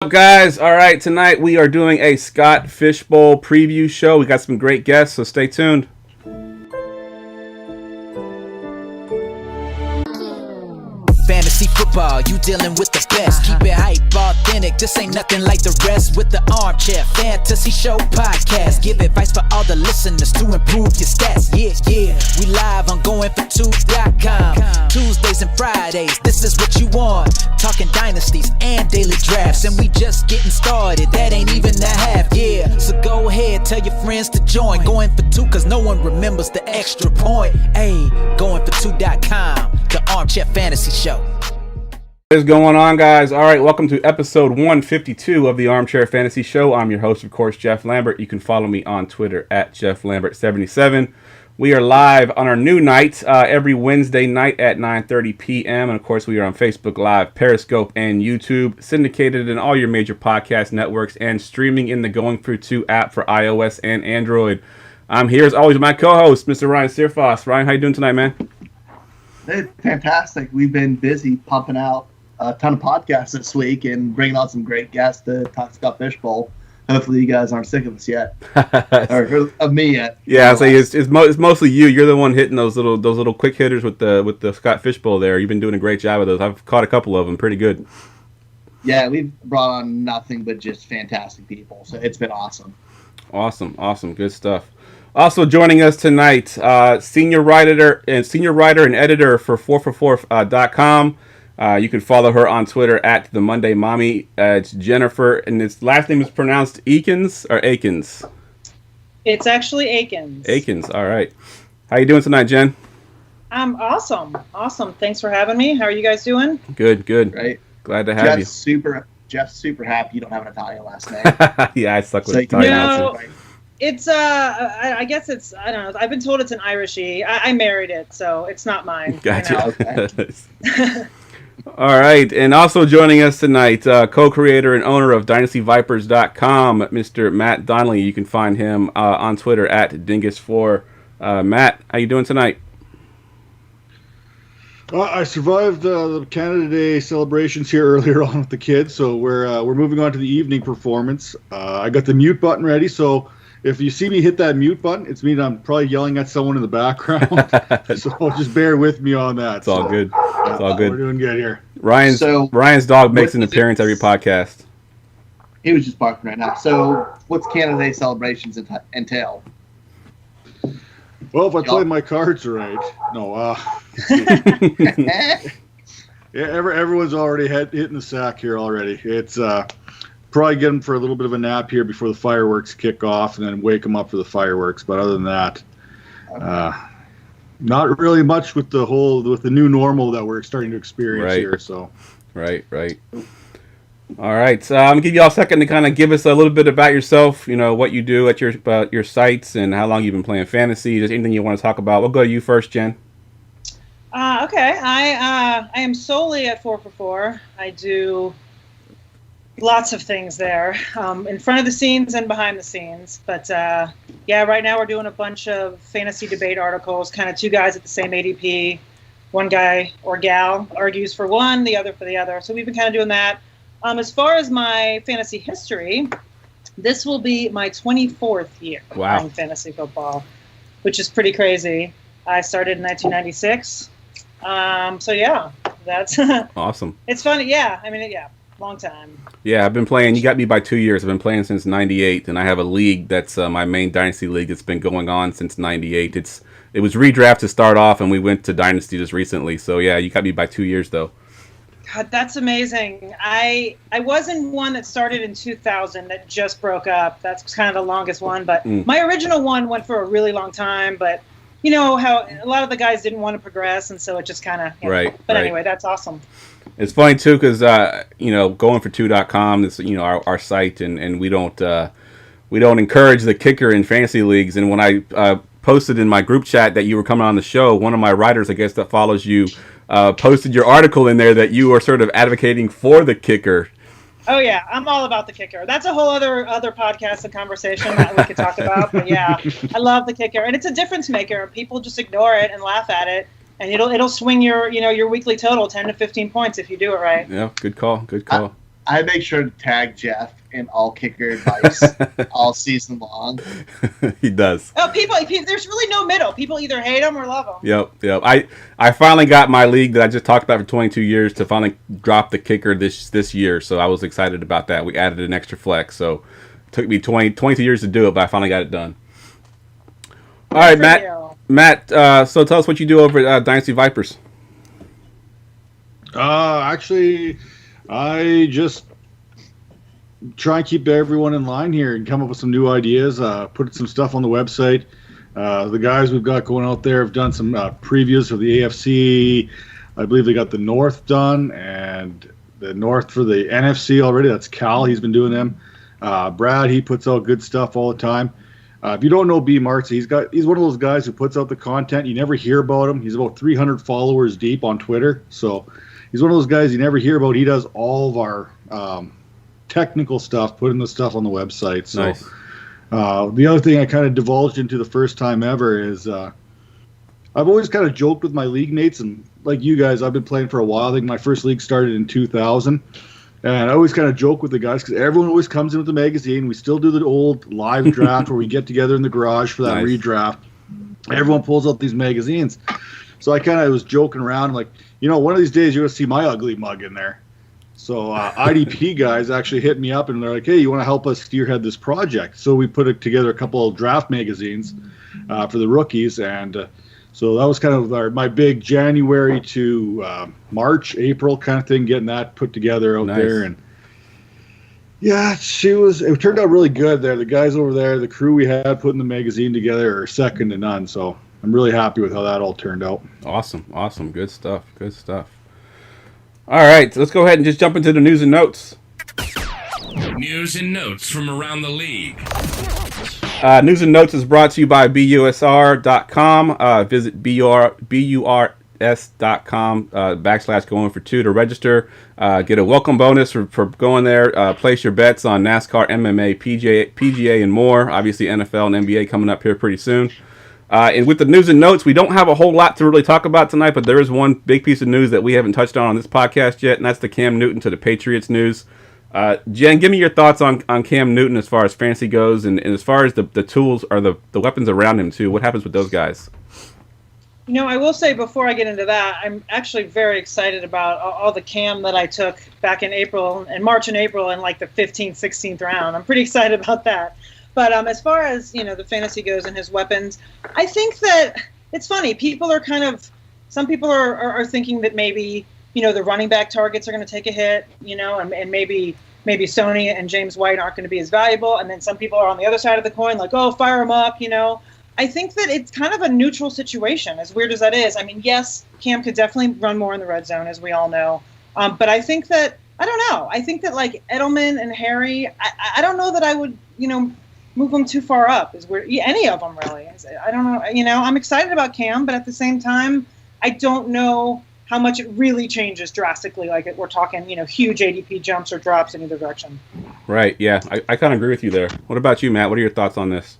Up, guys? All right, tonight we are doing a Scott Fishbowl preview show. We got some great guests, so stay tuned. Fantasy football, you dealing with the best. Keep it hype, authentic, this ain't nothing like the rest. With the Armchair Fantasy Show podcast, give advice for all the listeners to improve your stats. Yeah, we live on goingfor2.com. Tuesdays and Fridays, this is what you want. Talking dynasties and daily drafts, and we just getting started, that ain't even the half. Yeah, so go ahead, tell your friends to join. Going for two, cause no one remembers the extra point. Hey, goingfor2.com, the Armchair Fantasy Show. What is going on, guys? All right, welcome to episode 152 of the Armchair Fantasy Show. I'm your host, of course, Jeff Lambert. You can follow me on Twitter at JeffLambert77. We are live on our new night every Wednesday night at 9:30 p.m. And, of course, we are on Facebook Live, Periscope, and YouTube, syndicated in all your major podcast networks, and streaming in the Going For 2 app for iOS and Android. I'm here, as always, with my co-host, Mr. Ryan Searfoss. Ryan, how you doing tonight, man? Hey, fantastic. We've been busy pumping out a ton of podcasts this week and bringing on some great guests to talk Scott Fishbowl. Hopefully you guys aren't sick of us yet, or of me yet. Yeah, I'll say it's mostly you. You're the one hitting those little quick hitters with the Scott Fishbowl there. You've been doing a great job with those. I've caught a couple of them, pretty good. Yeah, we've brought on nothing but just fantastic people, so it's been awesome. Awesome, good stuff. Also joining us tonight, senior writer and editor for 4for4.com. You can follow her on Twitter at the Monday Mommy. It's Jennifer, and its last name is pronounced Eakins or Eakins? It's actually Eakins. Eakins, all right. How you doing tonight, Jen? I'm awesome. Thanks for having me. How are you guys doing? Good. Right. Glad to have you. Jeff's super happy you don't have an Italian last name. Yeah, I suck with So Italian No. accent. It's I guess it's, I don't know. I've been told it's an Irishy. I married it, so it's not mine. Gotcha. You know? Okay. All right, and also joining us tonight, co-creator and owner of DynastyVipers.com, Mr. Matt Donnelly. You can find him on Twitter at Dingus4. Matt, how you doing tonight? I survived the Canada Day celebrations here earlier on with the kids, so we're moving on to the evening performance. I got the mute button ready, so if you see me hit that mute button, it's mean I'm probably yelling at someone in the background. So just bear with me on that. It's all good. It's all good. We're doing good here. Ryan's dog makes an appearance every podcast. He was just barking right now. So what's Canada Day celebrations entail? Well, if I play my cards right. No, yeah, everyone's already hitting the sack here already. It's probably get them for a little bit of a nap here before the fireworks kick off, and then wake them up for the fireworks. But other than that, not really much with the new normal that we're starting to experience here. So, right. All right, so I'm gonna give you all a second to kind of give us a little bit about yourself. You know, what you do at your sites and how long you've been playing fantasy. Just anything you want to talk about. We'll go to you first, Jen. Okay. I am solely at 4for4. I do lots of things there, in front of the scenes and behind the scenes. But yeah, right now we're doing a bunch of fantasy debate articles, kind of two guys at the same ADP. One guy or gal argues for one, the other for the other. So we've been kind of doing that. As far as my fantasy history, this will be my 24th year playing fantasy football, which is pretty crazy. I started in 1996. So yeah, that's awesome. It's fun. Yeah, I mean, yeah. Long time. Yeah, I've been playing. You got me by 2 years. I've been playing since '98, and I have a league that's my main Dynasty league that's been going on since '98. It was redraft to start off, and we went to Dynasty just recently. So yeah, you got me by 2 years though. God, that's amazing. I was in one that started in 2000 that just broke up. That's kind of the longest one, but my original one went for a really long time. But you know how a lot of the guys didn't want to progress, and so it just kind of right. But anyway, that's awesome. It's funny too because goingfor2.com is our site, and we don't encourage the kicker in fantasy leagues. And when I posted in my group chat that you were coming on the show, one of my writers, I guess, that follows you, posted your article in there that you are sort of advocating for the kicker. Oh yeah, I'm all about the kicker. That's a whole other podcast and conversation that we could talk about. But yeah, I love the kicker, and it's a difference maker. People just ignore it and laugh at it. And it'll swing your weekly total 10 to 15 points if you do it right. Yeah, good call. I make sure to tag Jeff in all kicker advice all season long. He does. Oh, there's really no middle. People either hate him or love him. Yep. I finally got my league that I just talked about for 22 years to finally drop the kicker this year. So I was excited about that. We added an extra flex. So it took me 22 years to do it, but I finally got it done. All right, Matt. So tell us what you do over at Dynasty Vipers. Actually, I just try and keep everyone in line here and come up with some new ideas. Put some stuff on the website. The guys we've got going out there have done some previews of the AFC. I believe they got the North done and the North for the NFC already. That's Cal. He's been doing them. Brad, he puts out good stuff all the time. If you don't know B. Martz, he's one of those guys who puts out the content. You never hear about him. He's about 300 followers deep on Twitter. So he's one of those guys you never hear about. He does all of our technical stuff, putting the stuff on the website. So nice. The other thing I kind of divulged into the first time ever is I've always kind of joked with my league mates, and like you guys, I've been playing for a while. I think my first league started in 2000. And I always kind of joke with the guys because everyone always comes in with the magazine. We still do the old live draft where we get together in the garage for that redraft. Everyone pulls out these magazines. So I kind of was joking around, like, one of these days you're going to see my ugly mug in there. So IDP guys actually hit me up and they're like, hey, you want to help us spearhead this project? So we put together a couple of draft magazines for the rookies. And so that was kind of my big January to March, April kind of thing, getting that put together out there. And yeah, it turned out really good there. The guys over there, the crew we had putting the magazine together are second to none. So I'm really happy with how that all turned out. Awesome. Good stuff. All right, let's go ahead and just jump into the news and notes. News and notes from around the league. News and notes is brought to you by BUSR.com. Visit BURS.com /going for two to register. Get a welcome bonus for going there. Place your bets on NASCAR, MMA, PGA, and more. Obviously, NFL and NBA coming up here pretty soon. And with the news and notes, we don't have a whole lot to really talk about tonight, but there is one big piece of news that we haven't touched on this podcast yet, and that's the Cam Newton to the Patriots news. Jen, give me your thoughts on Cam Newton as far as fantasy goes, and as far as the tools or the weapons around him, too. What happens with those guys? I will say before I get into that, I'm actually very excited about all the Cam that I took back in March and April in like the 15th, 16th round. I'm pretty excited about that. But as far as, the fantasy goes and his weapons, I think that it's funny. Some people are thinking that maybe, the running back targets are going to take a hit, and maybe Sony and James White aren't going to be as valuable. And then some people are on the other side of the coin, like, oh, fire him up, I think that it's kind of a neutral situation, as weird as that is. I mean, yes, Cam could definitely run more in the red zone, as we all know. But I think that, I don't know. I think that, like, Edelman and Harry, I don't know that I would, move them too far up. Any of them, really. I don't know. I'm excited about Cam, but at the same time, I don't know how much it really changes drastically. Like, we're talking, huge ADP jumps or drops in either direction. Right, yeah. I kind of agree with you there. What about you, Matt? What are your thoughts on this?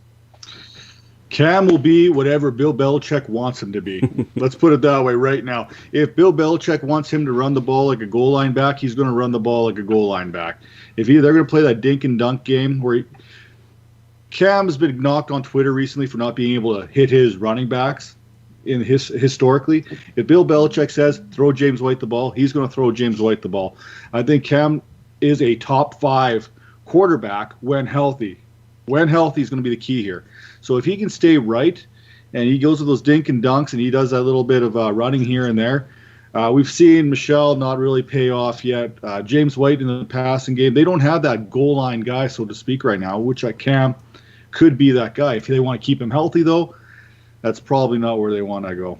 Cam will be whatever Bill Belichick wants him to be. Let's put it that way right now. If Bill Belichick wants him to run the ball like a goal line back, he's going to run the ball like a goal line back. If they're going to play that dink and dunk game where Cam's been knocked on Twitter recently for not being able to hit his running backs historically. If Bill Belichick says throw James White the ball, he's going to throw James White the ball. I think Cam is a top 5 quarterback when healthy. When healthy is going to be the key here. So if he can stay right and he goes with those dink and dunks and he does that little bit of running here and there, we've seen Michelle not really pay off yet. James White in the passing game, they don't have that goal line guy, so to speak, right now, which Cam could be that guy. If they want to keep him healthy, though, that's probably not where they want to go.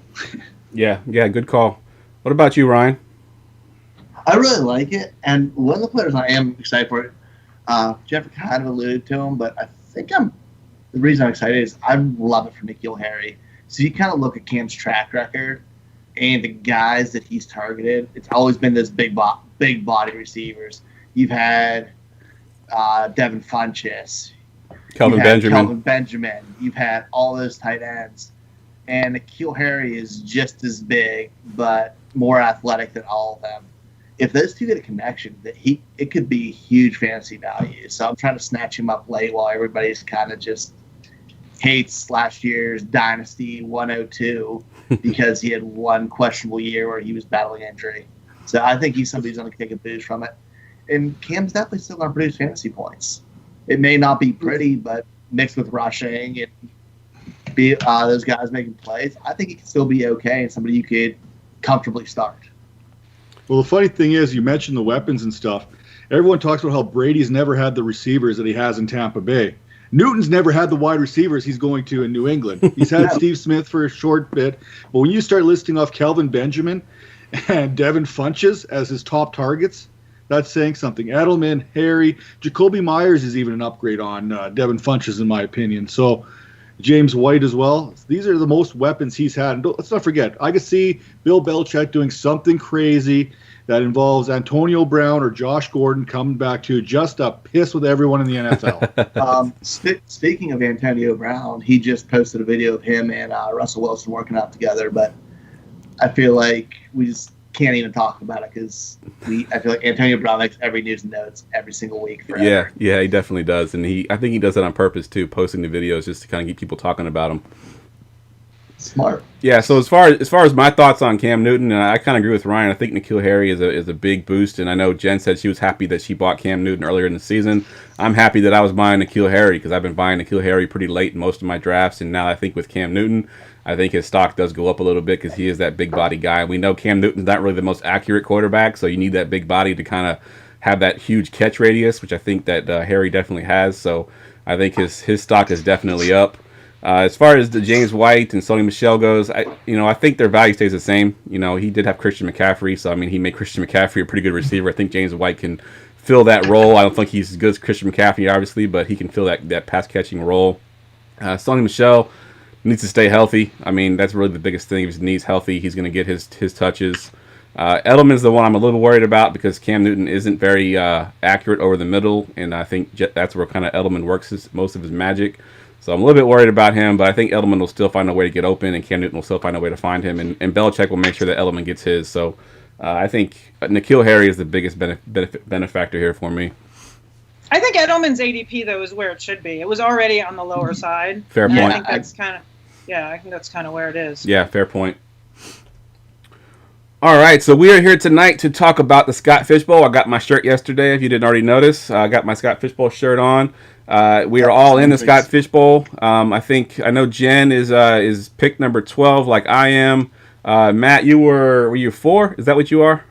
Yeah, good call. What about you, Ryan? I really like it, and one of the players I am excited for, Jeff kind of alluded to him, but I think the reason I'm excited is I love it for N'Keal Harry. So you kind of look at Cam's track record and the guys that he's targeted. It's always been this big body receivers. You've had Devin Funchess. Kelvin Benjamin. You've had all those tight ends. And N'Keal Harry is just as big, but more athletic than all of them. if those two get a connection, it could be huge fantasy value. So I'm trying to snatch him up late while everybody's kind of just hates last year's Dynasty 102 because he had one questionable year where he was battling injury. So I think he's somebody who's going to take a boost from it. And Cam's definitely still going to produce fantasy points. It may not be pretty, but mixed with rushing and those guys making plays, I think he can still be okay and somebody you could comfortably start. Well, the funny thing is, you mentioned the weapons and stuff. Everyone talks about how Brady's never had the receivers that he has in Tampa Bay. Newton's never had the wide receivers he's going to in New England. He's had Steve Smith for a short bit. But when you start listing off Kelvin Benjamin and Devin Funches as his top targets, that's saying something. Edelman, Harry, Jacoby Myers is even an upgrade on Devin Funches, in my opinion. So James White as well. These are the most weapons he's had. And let's not forget, I could see Bill Belichick doing something crazy that involves Antonio Brown or Josh Gordon coming back to just a piss with everyone in the NFL. Speaking of Antonio Brown, he just posted a video of him and Russell Wilson working out together, but I feel like we just can't even talk about it because I feel like Antonio Brown makes every news and notes every single week forever. Yeah, he definitely does, and I think he does that on purpose too, posting the videos just to kind of get people talking about him. Smart. Yeah. So as far as my thoughts on Cam Newton, and I kind of agree with Ryan. I think N'Keal Harry is a big boost, and I know Jen said she was happy that she bought Cam Newton earlier in the season. I'm happy that I was buying N'Keal Harry because I've been buying N'Keal Harry pretty late in most of my drafts, and now I think with Cam Newton, I think his stock does go up a little bit because he is that big body guy. We know Cam Newton's not really the most accurate quarterback, so you need that big body to kind of have that huge catch radius, which I think that Harry definitely has. So I think his stock is definitely up. As far as the James White and Sony Michel goes, I think their value stays the same. He did have Christian McCaffrey, so he made Christian McCaffrey a pretty good receiver. I think James White can fill that role. I don't think he's as good as Christian McCaffrey, obviously, but he can fill that pass catching role. Sony Michel needs to stay healthy. That's really the biggest thing. If he needs healthy, he's going to get his touches. Edelman's the one I'm a little worried about because Cam Newton isn't very accurate over the middle, and I think that's where kind of Edelman works most of his magic. So I'm a little bit worried about him, but I think Edelman will still find a way to get open, and Cam Newton will still find a way to find him, and Belichick will make sure that Edelman gets his. So I think N'Keal Harry is the biggest benefactor here for me. I think Edelman's ADP though is where it should be. It was already on the lower side. Fair point. I think that's kind of where it is. Yeah, fair point. All right, so we are here tonight to talk about the Scott Fish Bowl. I got my shirt yesterday, if you didn't already notice. I got my Scott Fish Bowl shirt on. We are all in the Scott Fish Bowl. I know Jen is pick number 12, like I am. Matt, were you 4? Is that what you are?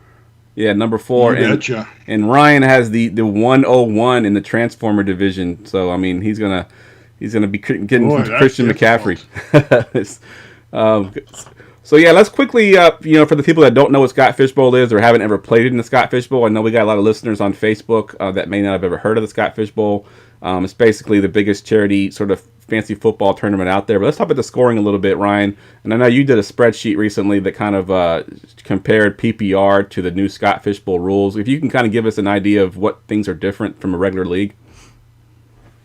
Yeah, number 4. And Ryan has the 101 in the Transformer division. So he's gonna be getting Christian McCaffrey. So yeah, let's quickly, for the people that don't know what Scott Fish Bowl is or haven't ever played in the Scott Fish Bowl, I know we got a lot of listeners on Facebook that may not have ever heard of the Scott Fish Bowl. It's basically the biggest charity sort of fancy football tournament out there. But let's talk about the scoring a little bit, Ryan. And I know you did a spreadsheet recently that kind of compared PPR to the new Scott Fish Bowl rules. If you can kind of give us an idea of what things are different from a regular league.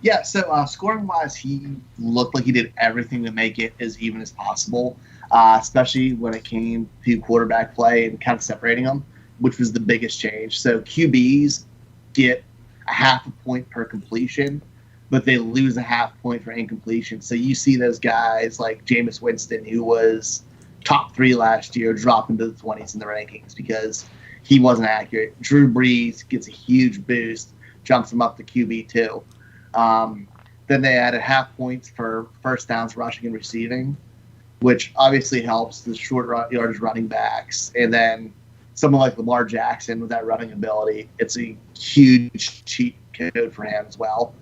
Yeah, so scoring-wise, he looked like he did everything to make it as even as possible, especially when it came to quarterback play and kind of separating them, which was the biggest change. So QBs get a half a point per completion, but they lose a half point for incompletion. So you see those guys like Jameis Winston, who was top 3 last year, drop into the 20s in the rankings because he wasn't accurate. Drew Brees gets a huge boost, jumps him up to QB2. Then they added half points for first downs, rushing and receiving, which obviously helps the short yardage running backs. And then someone like Lamar Jackson with that running ability, it's a huge cheat code for him as well.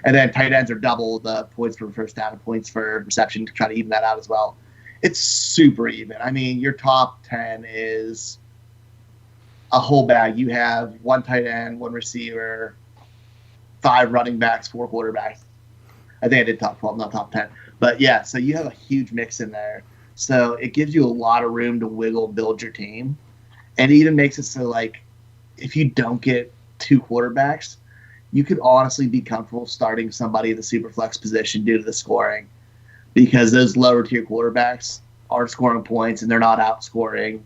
And then tight ends are double the points for first down and points for reception to try to even that out as well. It's super even. Your top 10 is a whole bag. You have 1 tight end, 1 receiver, 5 running backs, 4 quarterbacks. I think I did top 12, not top 10. But yeah, so you have a huge mix in there. So it gives you a lot of room to wiggle and build your team. And it even makes it so, if you don't get 2 quarterbacks, you could honestly be comfortable starting somebody in the super flex position due to the scoring, because those lower tier quarterbacks aren't scoring points and they're not outscoring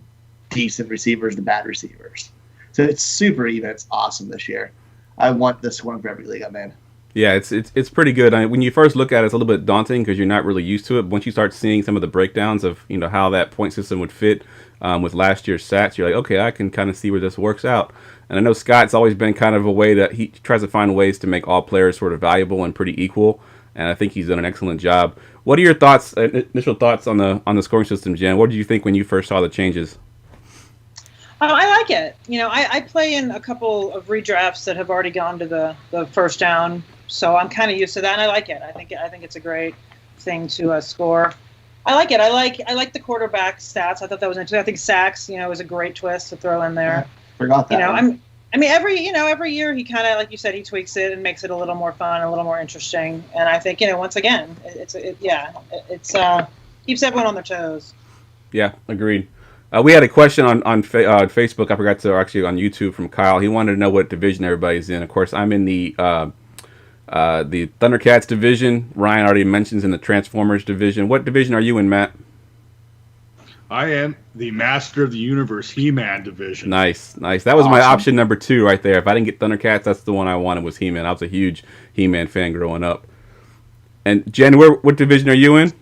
decent receivers to bad receivers. So it's super even. It's awesome this year. I want this one for every league I'm in. Yeah, it's pretty good. When you first look at it, it's a little bit daunting because you're not really used to it. Once you start seeing some of the breakdowns of how that point system would fit with last year's stats, you're like, okay, I can kind of see where this works out. And I know Scott's always been kind of a way that he tries to find ways to make all players sort of valuable and pretty equal. And I think he's done an excellent job. What are your thoughts, initial thoughts on the scoring system, Jen? What did you think when you first saw the changes? I like it. I play in a couple of redrafts that have already gone to the first down, so I'm kind of used to that, and I like it. I think it's a great thing to score. I like it. I like the quarterback stats. I thought that was interesting. I think sacks, was a great twist to throw in there. Forgot that. Every year he kind of, like you said, he tweaks it and makes it a little more fun, a little more interesting. And I think once again, it's keeps everyone on their toes. Yeah, agreed. We had a question on Facebook. I forgot to, or actually on YouTube, from Kyle. He wanted to know what division everybody's in. Of course, I'm in the Thundercats division. Ryan already mentions in the Transformers division. What division are you in, Matt? I am the Master of the Universe He-Man division. Nice. That was my option number 2 right there. If I didn't get Thundercats, that's the one I wanted, was He-Man. I was a huge He-Man fan growing up. And Jen, what division are you in?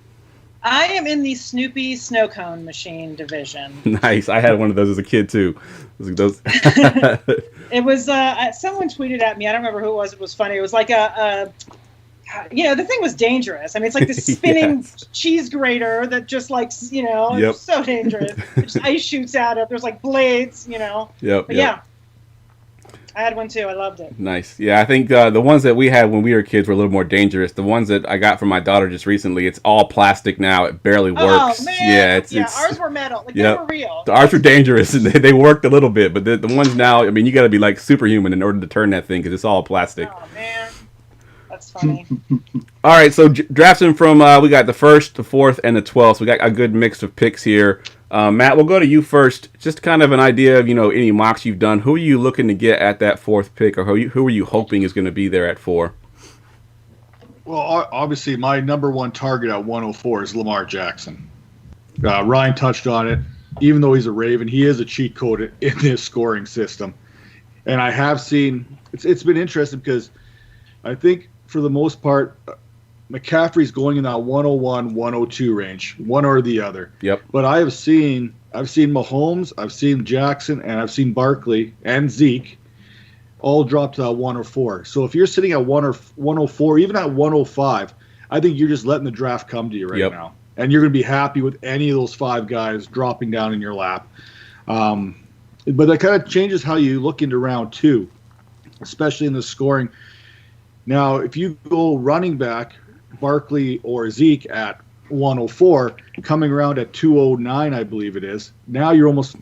I am in the Snoopy Snow Cone Machine division. Nice. I had one of those as a kid too. Those. It was someone tweeted at me. I don't remember who it was. It was funny. It was like the thing was dangerous. I mean, it's like this spinning cheese grater that just it's so dangerous. Just ice shoots out of. There's like blades, Yep. But yeah, I had one too. I loved it. Nice. Yeah, I think the ones that we had when we were kids were a little more dangerous. The ones that I got from my daughter just recently, it's all plastic now. It barely works. Oh, man. Yeah, ours were metal. They were real. Ours were dangerous, and they worked a little bit. But the ones now, I mean, you got to be like superhuman in order to turn that thing because it's all plastic. Oh, man. That's funny. All right, so drafting from, we got the 1st, the 4th, and the 12th. So we got a good mix of picks here. Matt, we'll go to you first. Just kind of an idea of, any mocks you've done. Who are you looking to get at that 4th pick, or who are you hoping is going to be there at 4? Well, obviously, my number 1 target at 104 is Lamar Jackson. Ryan touched on it. Even though he's a Raven, he is a cheat code in this scoring system. And I have seen, it's been interesting because I think for the most part, McCaffrey's going in that 101, 102 range, one or the other. Yep. But I've seen Mahomes, I've seen Jackson, and I've seen Barkley and Zeke all drop to that 104. So if you're sitting at 104, even at 105, I think you're just letting the draft come to you right now. And you're going to be happy with any of those 5 guys dropping down in your lap. But that kind of changes how you look into round 2, especially in the scoring. Now, if you go running back, Barkley or Zeke at 104, coming around at 209, I believe it is. Now you almost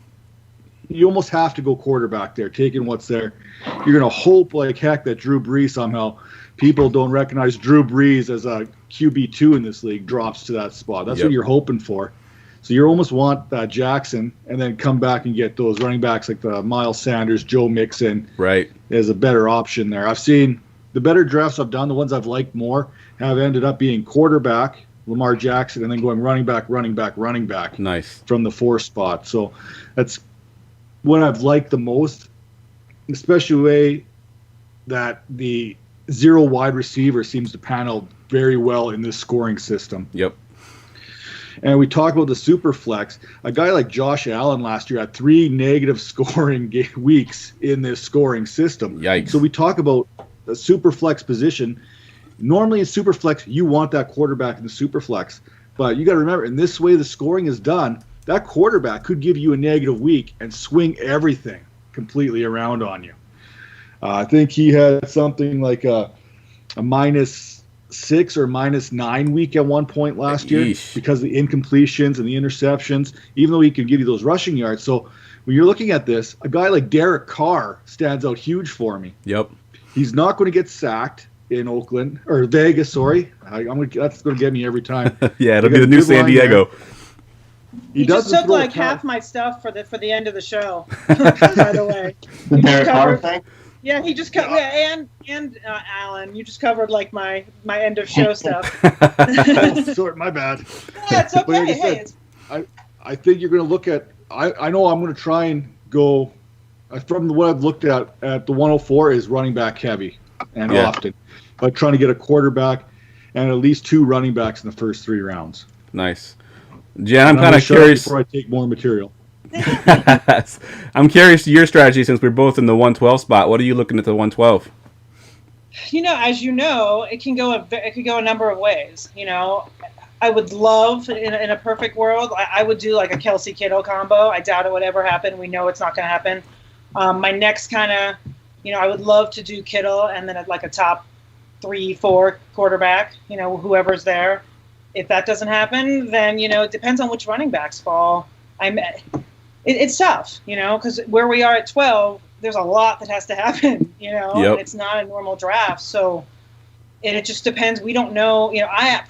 have to go quarterback there, taking what's there. You're going to hope like heck that Drew Brees somehow, people don't recognize Drew Brees as a QB2 in this league, drops to that spot. That's what you're hoping for. So you almost want Jackson and then come back and get those running backs like the Miles Sanders, Joe Mixon. Right. As a better option there. I've seen the better drafts I've done, the ones I've liked more, have ended up being quarterback, Lamar Jackson, and then going running back. Nice. From the 4 spot. So that's what I've liked the most, especially the way that the 0 wide receiver seems to pan out very well in this scoring system. Yep. And we talk about the super flex. A guy like Josh Allen last year had 3 negative scoring weeks in this scoring system. Yikes. So we talk about a super flex position. Normally in super flex, you want that quarterback in the super flex. But you got to remember, in this way the scoring is done, that quarterback could give you a negative week and swing everything completely around on you. I think he had something like a -6 or -9 week at one point last year because of the incompletions and the interceptions, even though he can give you those rushing yards. So when you're looking at this, a guy like Derek Carr stands out huge for me. Yep. He's not going to get sacked in Oakland or Vegas. Sorry, that's going to get me every time. Yeah, it'll be the new San Diego. He just took like half my stuff for the end of the show. By the way, the Derek Carr thing. Yeah, he just covered, and Alan, you just covevered like my end of show stuff. Sorry, my bad. Yeah, it's okay. Like I think you're going to look at. I know I'm going to try and go from what I've looked at the 104 is running back heavy and Yeah. often, but trying to get a quarterback and at least 2 running backs in the first 3 rounds. Nice. Jen, I'm And kind gonna of shut up curious. before I take more material. I'm curious to your strategy since we're both in the 112 spot. What are you looking at the 112? As you know, it could go a number of ways. I would love in a perfect world, I would do like a Kelsey Kittle combo. I doubt it would ever happen. We know it's not going to happen. My next kind of, I would love to do Kittle and then like a top 3-4 quarterback. Whoever's there. If that doesn't happen, then it depends on which running backs fall. It's tough, because where we are at 12, there's a lot that has to happen, and it's not a normal draft. So it just depends. We don't know. I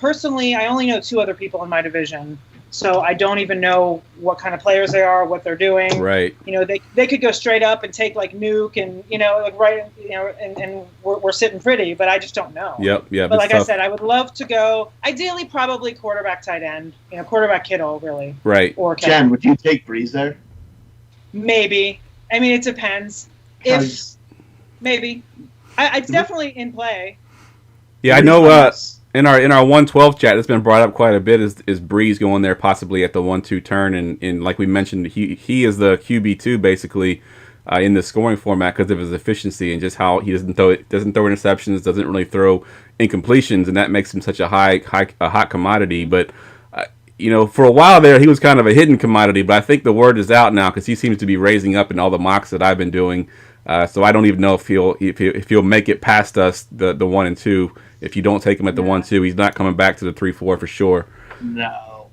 only know 2 other people in my division. So I don't even know what kind of players they are, what they're doing. Right. They could go straight up and take like Nuke and, and we're sitting pretty, but I just don't know. Yep. Yeah. But like I said, I would love to go, ideally, probably quarterback, tight end, quarterback Kittle, really. Right. Or Jen, would you take Breeze there? Maybe. I mean, it depends. Maybe. It's definitely in play. Yeah, I know in our 112 chat, it's been brought up quite a bit, is Breeze going there possibly at the 1-2 turn. And like we mentioned, he is the QB2 basically in the scoring format because of his efficiency and just how he doesn't throw interceptions, doesn't really throw incompletions, and that makes him such a hot commodity. But for a while there, he was kind of a hidden commodity, but I think the word is out now because he seems to be raising up in all the mocks that I've been doing. So I don't even know if he'll make it past us the 1 and 2. If you don't take him at the 1-2, he's not coming back to the 3-4 for sure. No.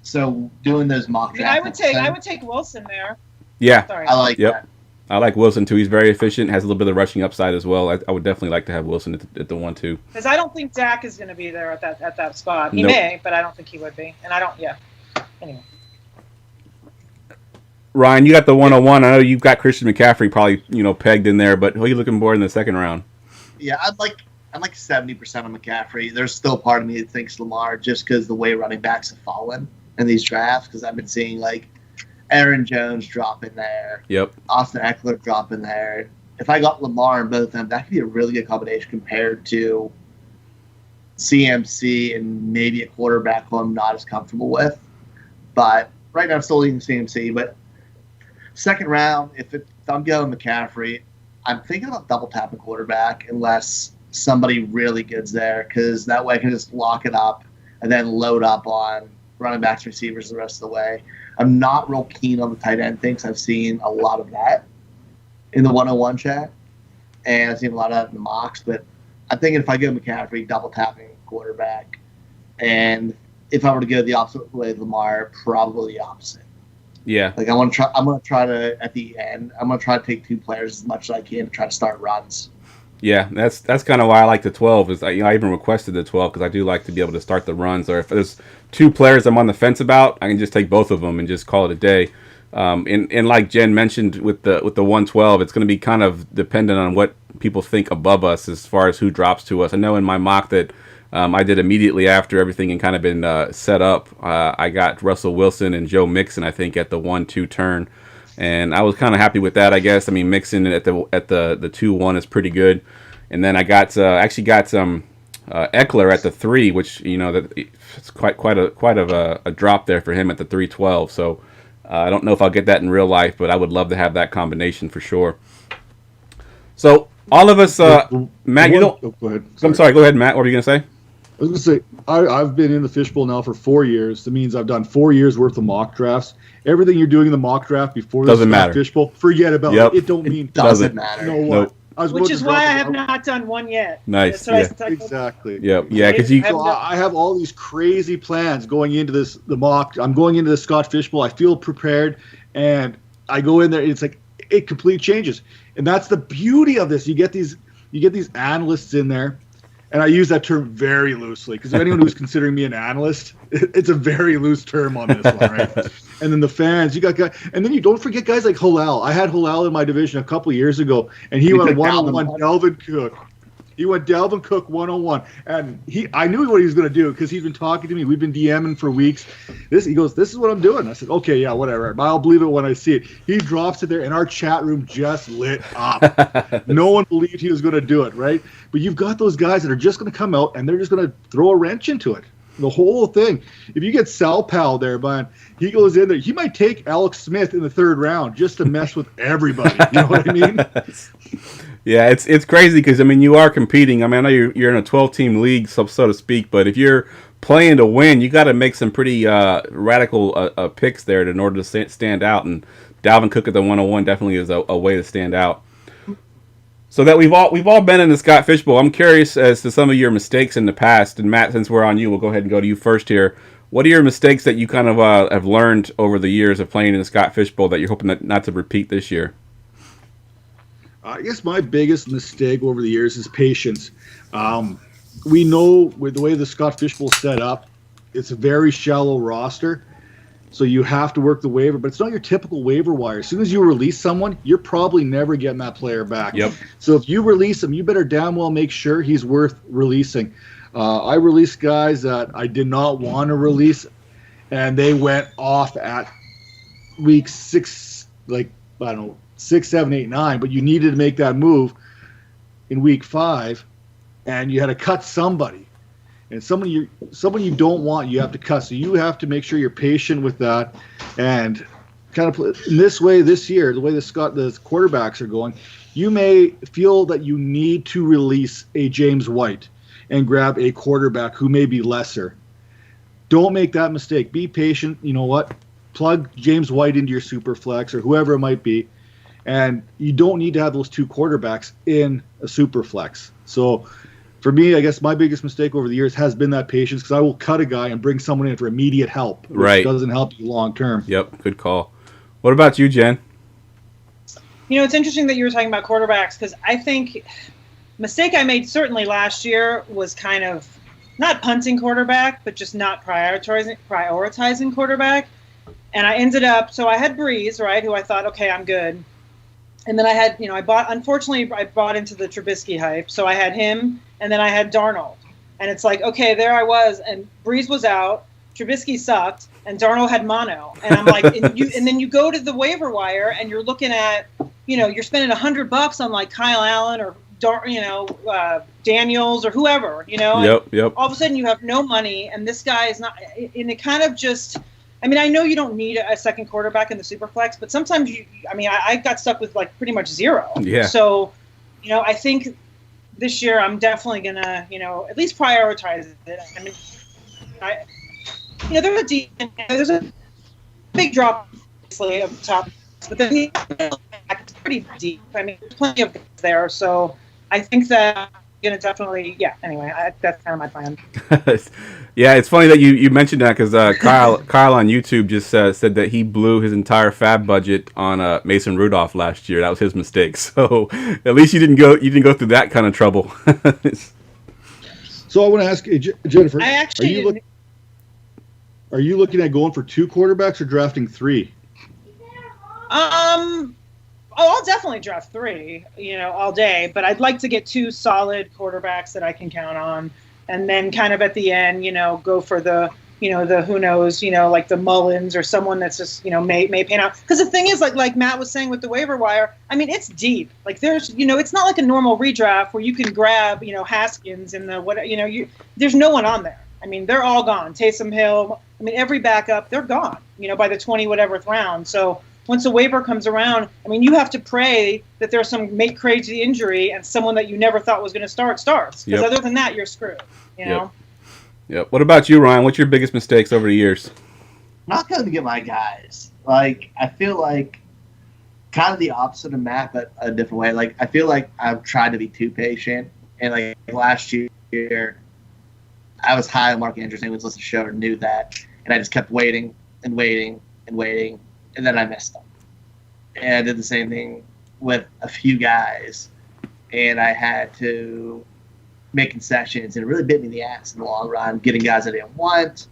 So doing those mock drafts. I would take Wilson there. Yeah. Sorry. I like that. I like Wilson too. He's very efficient, has a little bit of rushing upside as well. I would definitely like to have Wilson at the 1-2. Because I don't think Dak is going to be there at that spot. He Nope. may, but I don't think he would be. And I don't. Yeah. Anyway. Ryan, you got the 101. I know you've got Christian McCaffrey probably pegged in there, but who are you looking for in the second round? Yeah, I'm like 70% on McCaffrey. There's still part of me that thinks Lamar just because the way running backs have fallen in these drafts. Because I've been seeing like Aaron Jones drop in there. Yep. Austin Eckler drop in there. If I got Lamar and both of them, that could be a really good combination compared to CMC and maybe a quarterback who I'm not as comfortable with. But right now I'm still leading CMC. But second round, if I'm going McCaffrey, I'm thinking about double tapping quarterback unless somebody really good's there, because that way I can just lock it up and then load up on running backs, receivers the rest of the way. I'm not real keen on the tight end things. I've seen a lot of that in the 101 chat, and I've seen a lot of that in the mocks. But I'm thinking if I go McCaffrey, double tapping quarterback, and if I were to go the opposite way of Lamar, probably the opposite. Yeah. Like I'm gonna try to at the end. I'm gonna try to take 2 players as much as I can to try to start runs. Yeah, that's kind of why I like the 12. Is I even requested the 12 because I do like to be able to start the runs. Or if there's 2 players I'm on the fence about, I can just take both of them and just call it a day. And like Jen mentioned with the 112, it's going to be kind of dependent on what people think above us as far as who drops to us. I know in my mock that I did immediately after everything and kind of been set up. I got Russell Wilson and Joe Mixon, I think, at the 1-2 turn. And I was kind of happy with that, I guess. I mean, Mixon at the 2-1 is pretty good, and then I got Eckler at the 3, which that it's quite a drop there for him at the 3-12. So I don't know if I'll get that in real life, but I would love to have that combination for sure. So all of us, Matt, you don't. Oh, go ahead. I'm sorry. Go ahead, Matt. What were you gonna say? I was going to say, I've been in the fishbowl now for 4 years. That means I've done 4 years worth of mock drafts. Everything you're doing in the mock draft before Doesn't matter. fishbowl, forget about Yep. it. It don't mean Doesn't matter. You know what? Nope. Which is why I have not done one yet. Nice. That's what I Exactly. Yeah, because you. So I have all these crazy plans going into the mock. I'm going into the Scotch Fishbowl. I feel prepared, and I go in there. And it's like it completely changes, and that's the beauty of this. You get these analysts in there, and I use that term very loosely because anyone who's considering me an analyst, it's a very loose term on this one, right? And then the fans, you got guys, and then you don't forget guys like Halal. I had Halal in my division a couple of years ago, and he went 1-on-1 Delvin Cook. He went Dalvin Cook 101, and I knew what he was going to do because he's been talking to me. We've been DMing for weeks. He goes, "This is what I'm doing." I said, "Okay, yeah, whatever. I'll believe it when I see it." He drops it there, and our chat room just lit up. No one believed he was going to do it, right? But you've got those guys that are just going to come out and they're just going to throw a wrench into it. The whole thing. If you get Sal Pal there, man, he goes in there. He might take Alex Smith in the 3rd round just to mess with everybody. You know what I mean? Yeah, it's crazy because, I mean, you are competing. I mean, I know you're in a 12-team league, so to speak, but if you're playing to win, you got to make some pretty radical picks there in order to stand out. And Dalvin Cook at the 101 definitely is a way to stand out. So that we've all been in the Scott Fishbowl. I'm curious as to some of your mistakes in the past. And Matt, since we're on you, we'll go ahead and go to you first here. What are your mistakes that you kind of have learned over the years of playing in the Scott Fishbowl that you're hoping not to repeat this year? I guess my biggest mistake over the years is patience. We know with the way the Scott Fishbowl is set up, it's a very shallow roster. So you have to work the waiver, but it's not your typical waiver wire. As soon as you release someone, you're probably never getting that player back. Yep. So if you release him, you better damn well make sure he's worth releasing. I released guys that I did not want to release, and they went off at week 6, 6, 7, 8, 9, but you needed to make that move in week 5, and you had to cut somebody. And someone you don't want, you have to cut. So you have to make sure you're patient with that, and kind of play in this way this year. The way the quarterbacks are going, you may feel that you need to release a James White and grab a quarterback who may be lesser. Don't make that mistake. Be patient. You know what? Plug James White into your super flex or whoever it might be, and you don't need to have those 2 quarterbacks in a super flex. So. For me, I guess my biggest mistake over the years has been that patience, because I will cut a guy and bring someone in for immediate help, which doesn't help you long term. Yep, good call. What about you, Jen? You know, it's interesting that you were talking about quarterbacks, because I think mistake I made certainly last year was kind of not punting quarterback, but just not prioritizing quarterback. And I ended up, so I had Breeze, right, who I thought, okay, I'm good. And then I had, I bought into the Trubisky hype. So I had him, and then I had Darnold. And it's like, okay, there I was, and Breeze was out, Trubisky sucked, and Darnold had mono. And I'm like, and then you go to the waiver wire, and you're looking at, you're spending $100 on like Kyle Allen or Daniels or whoever, Yep. All of a sudden you have no money, and this guy is not, and it kind of just. I mean, I know you don't need a second quarterback in the Superflex, but sometimes I got stuck with like pretty much 0. Yeah. So, I think this year I'm definitely gonna, at least prioritize it. I mean, there's a big drop, obviously, of the top, but then it's pretty deep. I mean, there's plenty of guys there, so I think that I'm gonna definitely, Anyway, that's kind of my plan. Yeah, it's funny that you mentioned that, because Kyle on YouTube just said that he blew his entire fab budget on Mason Rudolph last year. That was his mistake. So at least you didn't go through that kind of trouble. So I want to ask you, Jennifer, I actually are you looking at going for 2 quarterbacks or drafting 3? I'll definitely draft 3, all day. But I'd like to get 2 solid quarterbacks that I can count on. And then kind of at the end, go for the, the who knows, like the Mullins or someone that's just, may pan out. Because the thing is, like Matt was saying with the waiver wire, I mean, it's deep. Like there's, it's not like a normal redraft where you can grab, Haskins and there's no one on there. I mean, they're all gone. Taysom Hill, I mean, every backup, they're gone, by the 20 whatever round. So once a waiver comes around, I mean, you have to pray that there's some make crazy injury and someone that you never thought was going to starts. Because other than that, you're screwed. Yep. What about you, Ryan? What's your biggest mistakes over the years? Not going to get my guys. Like, I feel like kind of the opposite of Matt, but a different way. Like, I feel like I've tried to be too patient. And, like, last year, I was high on Mark Andrews. Anyone who's listened to the show knew that. And I just kept waiting and waiting and waiting. And then I missed them. And I did the same thing with a few guys. And I had to make concessions, and it really bit me in the ass in the long run, getting guys I didn't want.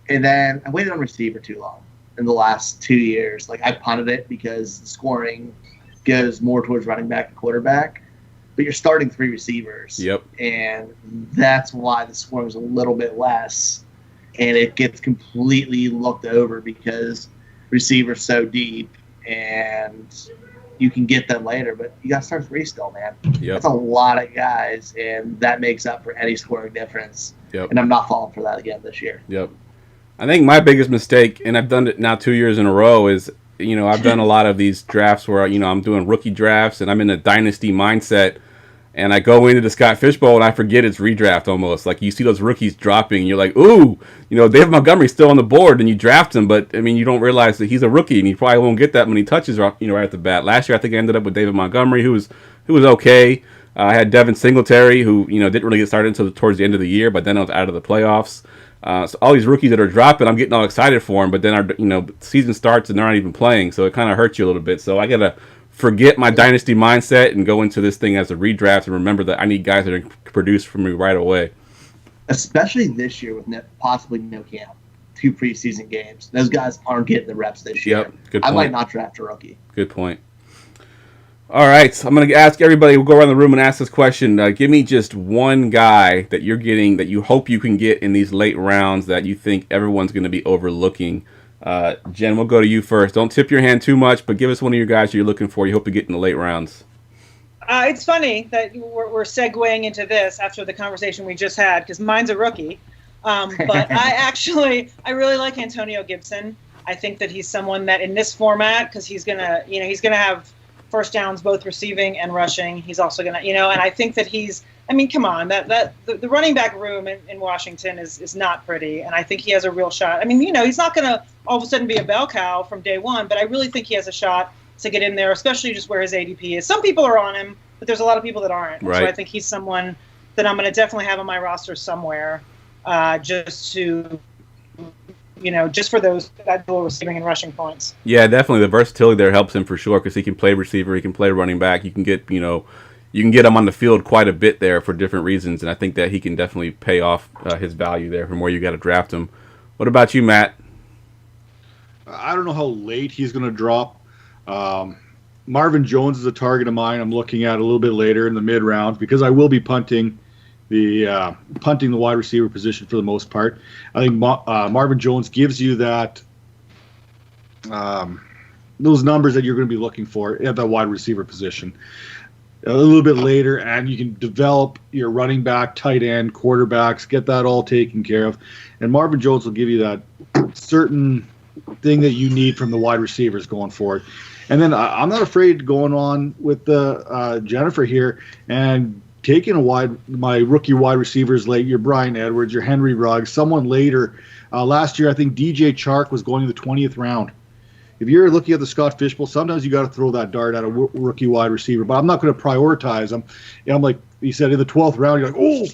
And then I waited on receiver too long in the last 2 years. Like, I punted it because the scoring goes more towards running back and quarterback. but you're starting 3 receivers. Yep. And that's why the scoring is a little bit less, and it gets completely looked over because receivers so deep, and you can get them later, but you got to start 3 still, man. Yep. That's a lot of guys, and that makes up for any scoring difference. Yep. And I'm not falling for that again this year. Yep. I think my biggest mistake, and I've done it now 2 years in a row, is, I've done a lot of these drafts where, I'm doing rookie drafts and I'm in a dynasty mindset, and I go into the Scott Fishbowl and I forget it's redraft almost. Like, you see those rookies dropping and you're like, ooh, David Montgomery's still on the board, and you draft him, but you don't realize that he's a rookie and you probably won't get that many touches, right at the bat. Last year, I think I ended up with David Montgomery, who was okay. I had Devin Singletary, who didn't really get started until towards the end of the year, but then I was out of the playoffs. So all these rookies that are dropping, I'm getting all excited for them, but then our season starts and they're not even playing, so it kind of hurts you a little bit. So I gotta forget my dynasty mindset and go into this thing as a redraft and remember that I need guys that are going to produce for me right away. Especially this year with possibly no camp, 2 preseason games. Those guys aren't getting the reps this year. Yep, good point. I might not draft a rookie. Good point. All right, I'm going to ask everybody. We'll go around the room and ask this question. Give me just one guy that you're getting that you hope you can get in these late rounds that you think everyone's going to be overlooking. Jen, we'll go to you first. Don't tip your hand too much, but give us one of your guys you're looking for. You hope to get in the late rounds. It's funny that we're segueing into this after the conversation we just had, because mine's a rookie. But I really like Antonio Gibson. I think that he's someone that in this format, because he's gonna have first downs both receiving and rushing. He's also gonna, and I think that come on, the running back room in Washington is not pretty, and I think he has a real shot. He's not gonna all of a sudden be a bell cow from day one, but I really think he has a shot to get in there, especially just where his ADP is. Some people are on him, but there's a lot of people that aren't. Right. So I think he's someone that I'm going to definitely have on my roster somewhere, just to, just for that dual receiving and rushing points. Yeah, definitely. The versatility there helps him for sure, because he can play receiver, he can play running back. You can get, you can get him on the field quite a bit there for different reasons, and I think that he can definitely pay off his value there from where you got to draft him. What about you, Matt? I don't know how late he's going to drop. Marvin Jones is a target of mine. I'm looking at a little bit later in the mid rounds, because I will be punting the wide receiver position for the most part. I think Marvin Jones gives you that those numbers that you're going to be looking for at that wide receiver position. A little bit later, and you can develop your running back, tight end, quarterbacks, get that all taken care of. And Marvin Jones will give you that certain thing that you need from the wide receivers going forward. And then I'm not afraid going on with the Jennifer here and taking my rookie wide receivers late. Your Brian Edwards, your Henry Ruggs, someone later. Last year, I think DJ Chark was going in the 20th round. If you're looking at the Scott Fishbowl, sometimes you got to throw that dart at a rookie wide receiver. But I'm not going to prioritize them. And I'm like you said, in the 12th round, you're like, oh,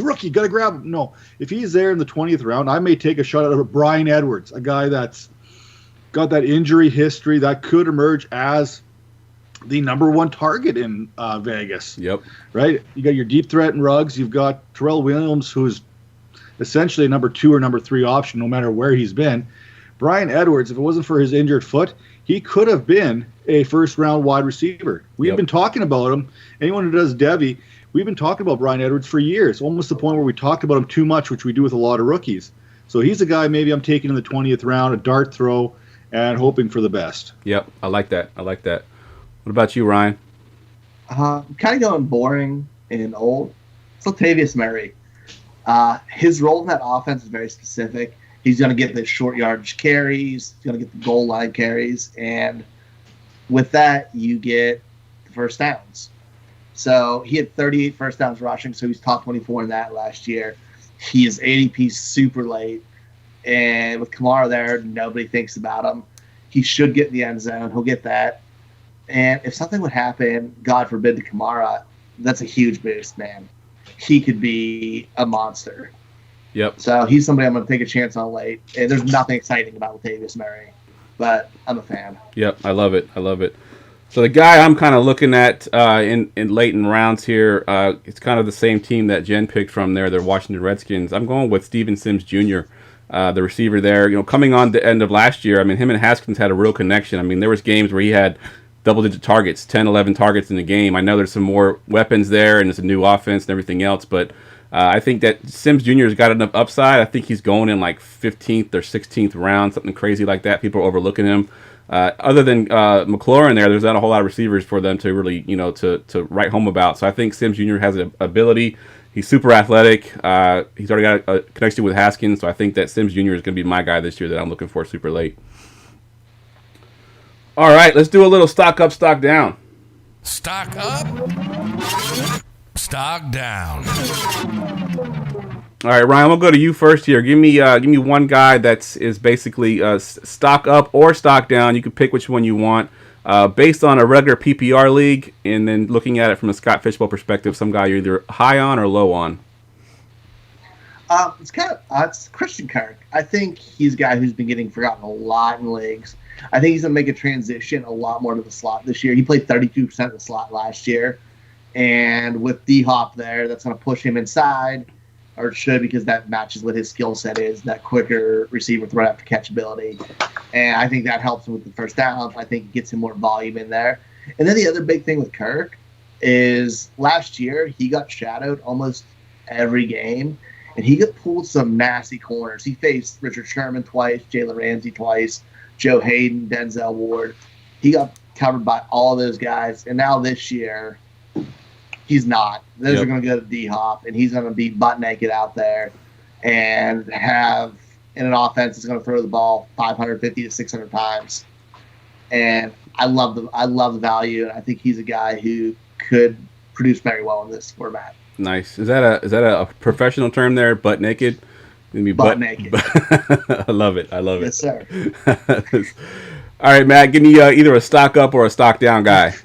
rookie, got to grab him. No, if he's there in the 20th round, I may take a shot at Brian Edwards, a guy that's got that injury history that could emerge as the number one target in Vegas. Yep. Right? You got your deep threat in Ruggs. You've got Terrell Williams, who's essentially a number 2 or number 3 option no matter where he's been. Brian Edwards, if it wasn't for his injured foot, he could have been a first-round wide receiver. We've been talking about him. Anyone who does Devy, we've been talking about Brian Edwards for years, almost to the point where we talked about him too much, which we do with a lot of rookies. So he's a guy maybe I'm taking in the 20th round, a dart throw, and hoping for the best. Yep, I like that. What about you, Ryan? I'm kind of going boring and old. It's Latavius Murray. His role in that offense is very specific. He's going to get the short yardage carries. He's going to get the goal line carries. And with that, you get the first downs. So he had 38 first downs rushing, so he's top 24 in that last year. He is ADP super late. And with Kamara there, nobody thinks about him. He should get in the end zone. He'll get that. And if something would happen, God forbid, to Kamara, that's a huge boost, man. He could be a monster. Yep. So he's somebody I'm going to take a chance on late. And there's nothing exciting about Latavius Murray, but I'm a fan. Yep, I love it. So the guy I'm kind of looking at in late in rounds here, it's kind of the same team that Jen picked from there, the Washington Redskins. I'm going with Steven Sims Jr., the receiver there. Coming on the end of last year, him and Haskins had a real connection. There was games where he had double-digit targets, 10, 11 targets in the game. I know there's some more weapons there, and it's a new offense and everything else, but I think that Sims Jr. has got enough upside. I think he's going in like 15th or 16th round, something crazy like that. People are overlooking him. Other than McLaurin there's not a whole lot of receivers for them to really, to write home about. So I think Sims Jr. has an ability. He's super athletic. He's already got a connection with Haskins, so I think that Sims Jr. is going to be my guy this year that I'm looking for super late. All right, let's do a little stock up, stock down. Stock up, stock down. All right, Ryan, I'm gonna go to you first here. Give me one guy is basically stock up or stock down. You can pick which one you want, based on a regular PPR league, and then looking at it from a Scott Fishbowl perspective. Some guy you're either high on or low on. It's Christian Kirk. I think he's a guy who's been getting forgotten a lot in leagues. I think he's gonna make a transition a lot more to the slot this year. He played 32% of the slot last year, and with D-Hop there, that's gonna push him inside. Or it should, because that matches what his skill set is, that quicker receiver throw after catch ability. And I think that helps him with the first downs. I think it gets him more volume in there. And then the other big thing with Kirk is last year he got shadowed almost every game, and he got pulled some nasty corners. He faced Richard Sherman twice, Jalen Ramsey twice, Joe Hayden, Denzel Ward. He got covered by all those guys. And now this year, he's not. Those are going to go to D-Hop, and he's going to be butt naked out there and have in an offense that's going to throw the ball 550 to 600 times. And I love the value, and I think he's a guy who could produce very well in this format. Nice. Is that a professional term there? Butt naked. Butt naked. I love it. Yes, sir. All right, Matt. Give me either a stock up or a stock down guy.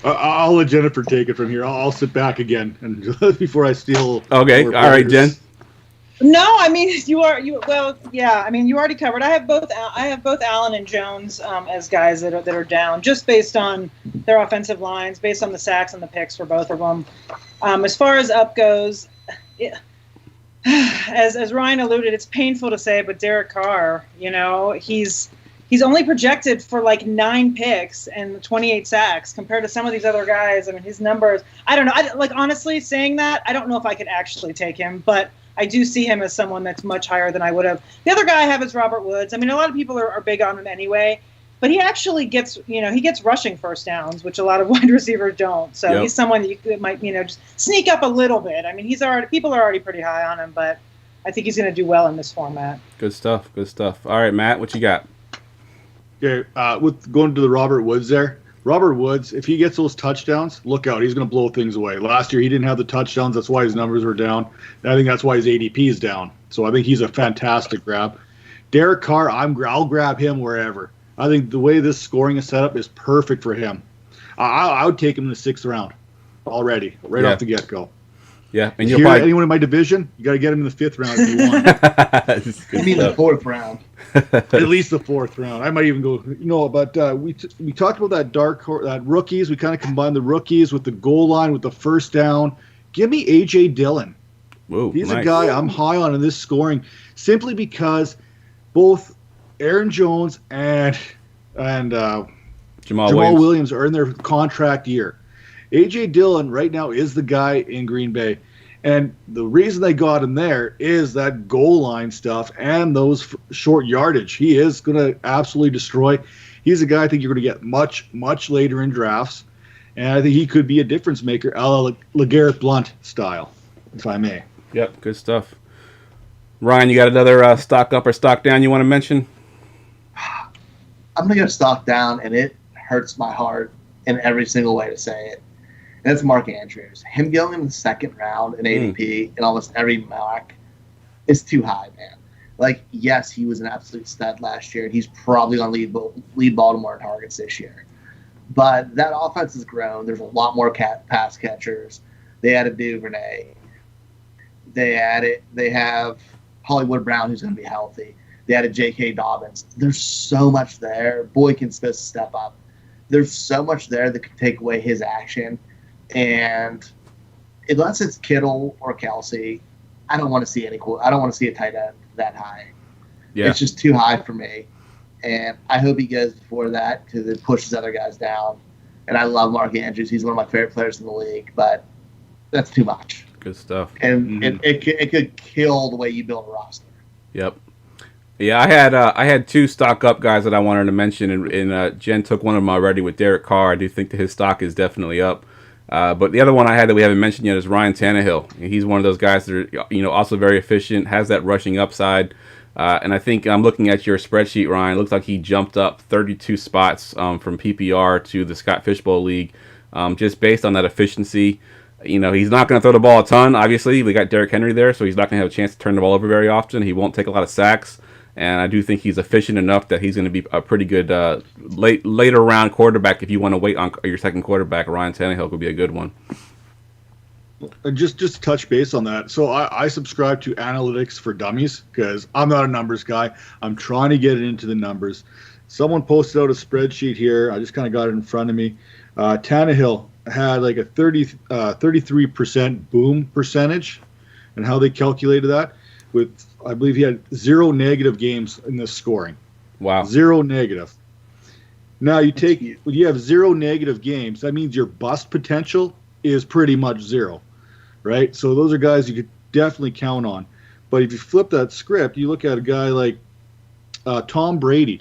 I'll let Jennifer take it from here. I'll sit back again and before I steal. Okay. All right, Jen. No, I mean you already covered. I have both Allen and Jones as guys that are down, just based on their offensive lines, based on the sacks and the picks for both of them. As far as up goes, as Ryan alluded, it's painful to say, but Derek Carr, he's only projected for like 9 picks and 28 sacks compared to some of these other guys. I mean, his numbers, I don't know. Honestly, saying that, I don't know if I could actually take him, but I do see him as someone that's much higher than I would have. The other guy I have is Robert Woods. I mean, a lot of people are big on him anyway, but he actually gets rushing first downs, which a lot of wide receivers don't. So He's someone that you might, just sneak up a little bit. I mean, people are already pretty high on him, but I think he's going to do well in this format. Good stuff. All right, Matt, what you got? Okay, with going to the Robert Woods there, Robert Woods, if he gets those touchdowns, look out. He's going to blow things away. Last year, he didn't have the touchdowns. That's why his numbers were down. And I think that's why his ADP is down. So I think he's a fantastic grab. Derek Carr, I'll grab him wherever. I think the way this scoring is set up is perfect for him. I would take him in the 6th round already, off the get-go. Yeah, and you'll probably anyone in my division, you got to get him in the 5th round if you want. You mean the 4th round? At least the 4th round. I might even go. But we talked about that rookies. We kind of combined the rookies with the goal line with the first down. Give me AJ Dillon. Whoa, he's a guy I'm high on in this scoring, simply because both Aaron Jones and Jamal Williams are in their contract year. AJ Dillon right now is the guy in Green Bay. And the reason they got him there is that goal line stuff and those short yardage. He is going to absolutely destroy. He's a guy I think you're going to get much, much later in drafts. And I think he could be a difference maker, a la LeGarrette Blount style, if I may. Yep, good stuff. Ryan, you got another stock up or stock down you want to mention? I'm going to go stock down, and it hurts my heart in every single way to say it. And it's Mark Andrews. Him going in the 2nd round in ADP in almost every mock is too high, man. Yes, he was an absolute stud last year, and he's probably going to lead Baltimore in targets this year. But that offense has grown. There's a lot more pass catchers. They added Duvernay. They have Hollywood Brown, who's going to be healthy. They added J.K. Dobbins. There's so much there. Boykin's supposed to step up. There's so much there that could take away his action. And unless it's Kittle or Kelsey, I don't want to see I don't want to see a tight end that high. Yeah. It's just too high for me. and I hope he goes before that because it pushes other guys down. And I love Mark Andrews; he's one of my favorite players in the league, but that's too much. Good stuff. And it could kill the way you build a roster. Yep. Yeah, I had two stock up guys that I wanted to mention, and Jen took one of them already with Derek Carr. I do think that his stock is definitely up. But the other one I had that we haven't mentioned yet is Ryan Tannehill. He's one of those guys that are, also very efficient, has that rushing upside. And I think I'm looking at your spreadsheet, Ryan. It looks like he jumped up 32 spots from PPR to the Scott Fishbowl League, just based on that efficiency. He's not going to throw the ball a ton, obviously. We got Derrick Henry there, so he's not going to have a chance to turn the ball over very often. He won't take a lot of sacks. And I do think he's efficient enough that he's going to be a pretty good later round quarterback. If you want to wait on your second quarterback, Ryan Tannehill could be a good one. Just to touch base on that. So I subscribe to Analytics for Dummies because I'm not a numbers guy. I'm trying to get into the numbers. Someone posted out a spreadsheet here. I just kind of got it in front of me. Tannehill had like a 33% boom percentage, and how they calculated that with, I believe he had 0 negative games in this scoring. Wow. 0 negative. Now when you have 0 negative games, that means your bust potential is pretty much 0, right? So those are guys you could definitely count on. But if you flip that script, you look at a guy like Tom Brady.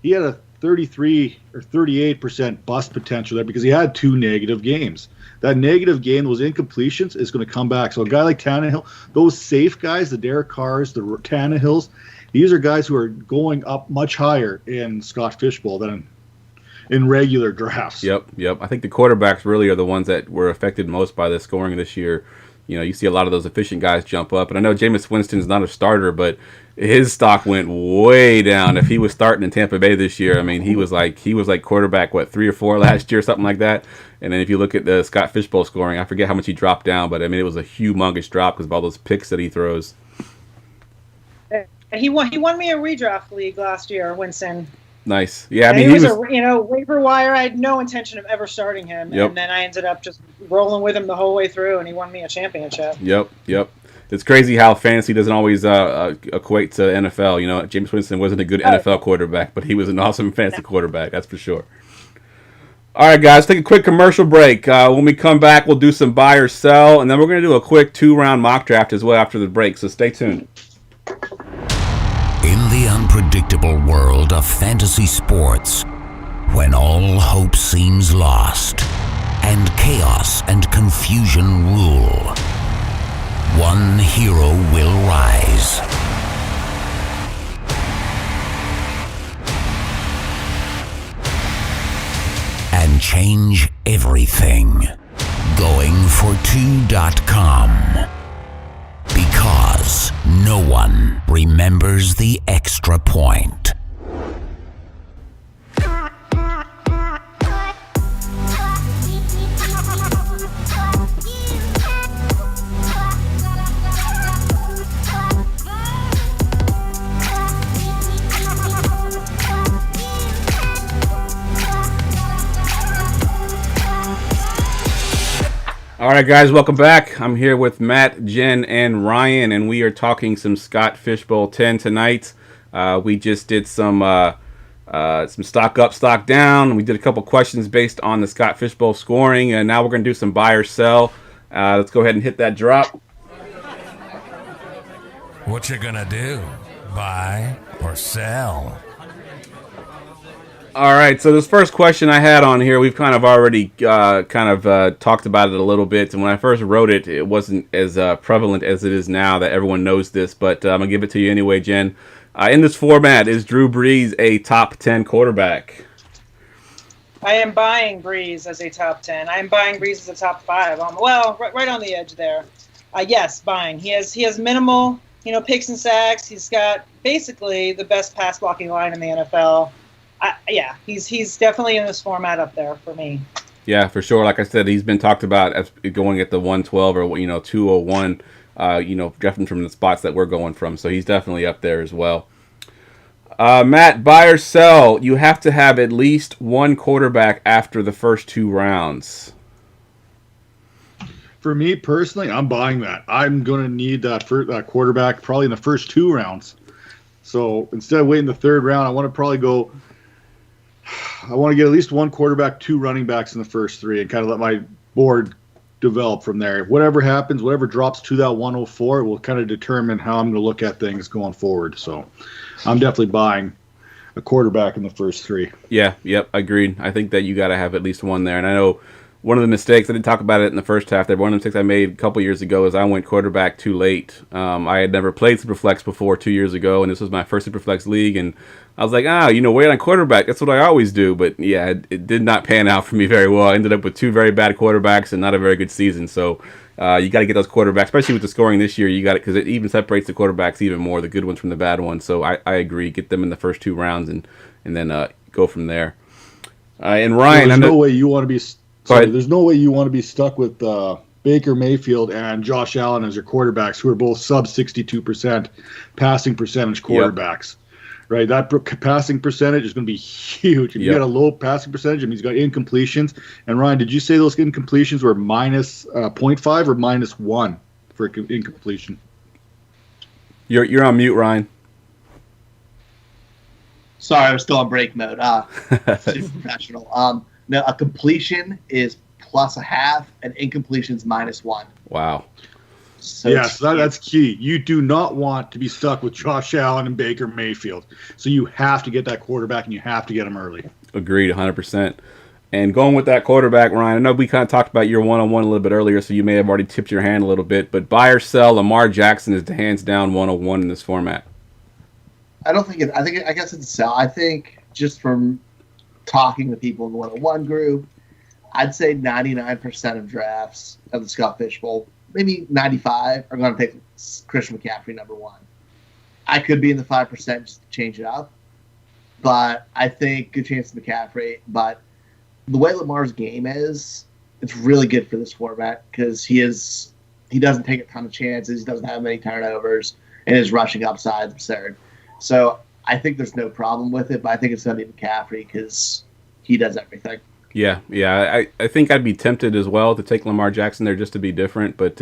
He had a 33 or 38% bust potential there because he had 2 negative games. That negative game, those incompletions, is going to come back. So a guy like Tannehill, those safe guys, the Derek Carrs, the Tannehills, these are guys who are going up much higher in Scott Fishbowl than in regular drafts. Yep. I think the quarterbacks really are the ones that were affected most by the scoring this year. You see a lot of those efficient guys jump up. And I know Jameis Winston's not a starter, but his stock went way down. If he was starting in Tampa Bay this year, I mean, he was like quarterback, 3 or 4 last year, something like that. And then if you look at the Scott Fishbowl scoring, I forget how much he dropped down, but I mean, it was a humongous drop because of all those picks that he throws. He won me a redraft league last year, Winston. Nice. Yeah, I mean, he was a waiver wire. I had no intention of ever starting him, Yep. And then I ended up just rolling with him the whole way through, and he won me a championship. Yep. It's crazy how fantasy doesn't always equate to NFL. Jameis Winston wasn't a good NFL quarterback, but he was an awesome fantasy quarterback, that's for sure. All right, guys, take a quick commercial break. When we come back, we'll do some buy or sell, and then we're going to do a quick 2-round mock draft as well after the break, so stay tuned. In the unpredictable world of fantasy sports, when all hope seems lost and chaos and confusion rule, one hero will rise. And change everything. Going for 2.com. Because no one remembers the extra point. All right, guys, welcome back. I'm here with Matt, Jen, and Ryan, and we are talking some Scott Fishbowl 10 tonight. We just did some stock up, stock down. We did a couple questions based on the Scott Fishbowl scoring, and now we're going to do some buy or sell. Let's go ahead and hit that drop. What you gonna do? Buy or sell? All right, so this first question I had on here, we've kind of already talked about it a little bit. And when I first wrote it, it wasn't as prevalent as it is now that everyone knows this. But I'm going to give it to you anyway, Jen. In this format, is Drew Brees a top 10 quarterback? I am buying Brees as a top 10. I am buying Brees as a top 5. Right on the edge there. Yes, buying. He has minimal, picks and sacks. He's got basically the best pass blocking line in the NFL. He's definitely in this format up there for me. Yeah, for sure. Like I said, he's been talked about as going at the 112 or 201. Definitely from the spots that we're going from. So he's definitely up there as well. Matt, buy or sell? You have to have at least one quarterback after the first 2 rounds. For me personally, I'm buying that. I'm going to need that quarterback probably in the first 2 rounds. So instead of waiting the third round, I want to get at least one quarterback, 2 running backs in the first 3 and kind of let my board develop from there. Whatever happens, whatever drops to that 104, it will kind of determine how I'm going to look at things going forward. So I'm definitely buying a quarterback in the first 3. Yeah, yep, agreed. I think that you got to have at least one there. And I know one of the mistakes, I didn't talk about it in the first half there, but one of the mistakes I made a couple years ago is I went quarterback too late. I had never played Superflex before 2 years ago, and this was my first Superflex league, and I was like, wait on quarterback. That's what I always do. But, yeah, it did not pan out for me very well. I ended up with 2 very bad quarterbacks and not a very good season. So you got to get those quarterbacks, especially with the scoring this year. You got it because it even separates the quarterbacks even more, the good ones from the bad ones. So I agree. Get them in the first 2 rounds and then go from there. And Ryan, there's no way you want to be. There's no way you want to be stuck with Baker Mayfield and Josh Allen as your quarterbacks, who are both sub 62% passing percentage quarterbacks. Yep. Right, that passing percentage is going to be huge. If you got a low passing percentage, and he's got incompletions. And Ryan, did you say those incompletions were minus 0.5 or minus 1 for incompletion? You're on mute, Ryan. Sorry, I was still on break mode. Super professional. No, a completion is plus 0.5, and incompletion's minus 1. Wow. So yes, that's key. You do not want to be stuck with Josh Allen and Baker Mayfield. So you have to get that quarterback, and you have to get him early. Agreed, 100%. And going with that quarterback, Ryan, I know we kind of talked about your one-on-one a little bit earlier, so you may have already tipped your hand a little bit, but buy or sell, Lamar Jackson is the hands-down 101 in this format. I guess it's a sell. I think just from talking to people in the 101 group, I'd say 99% of drafts of the Scott Fishbowl, maybe 95, are going to pick Christian McCaffrey number 1. I could be in the 5% just to change it up, but I think good chance of McCaffrey. But the way Lamar's game is, it's really good for this format because he doesn't take a ton of chances, he doesn't have many turnovers, and his rushing upside is absurd. So I think there's no problem with it, but I think it's going to be McCaffrey because he does everything. Yeah. I think I'd be tempted as well to take Lamar Jackson there just to be different, but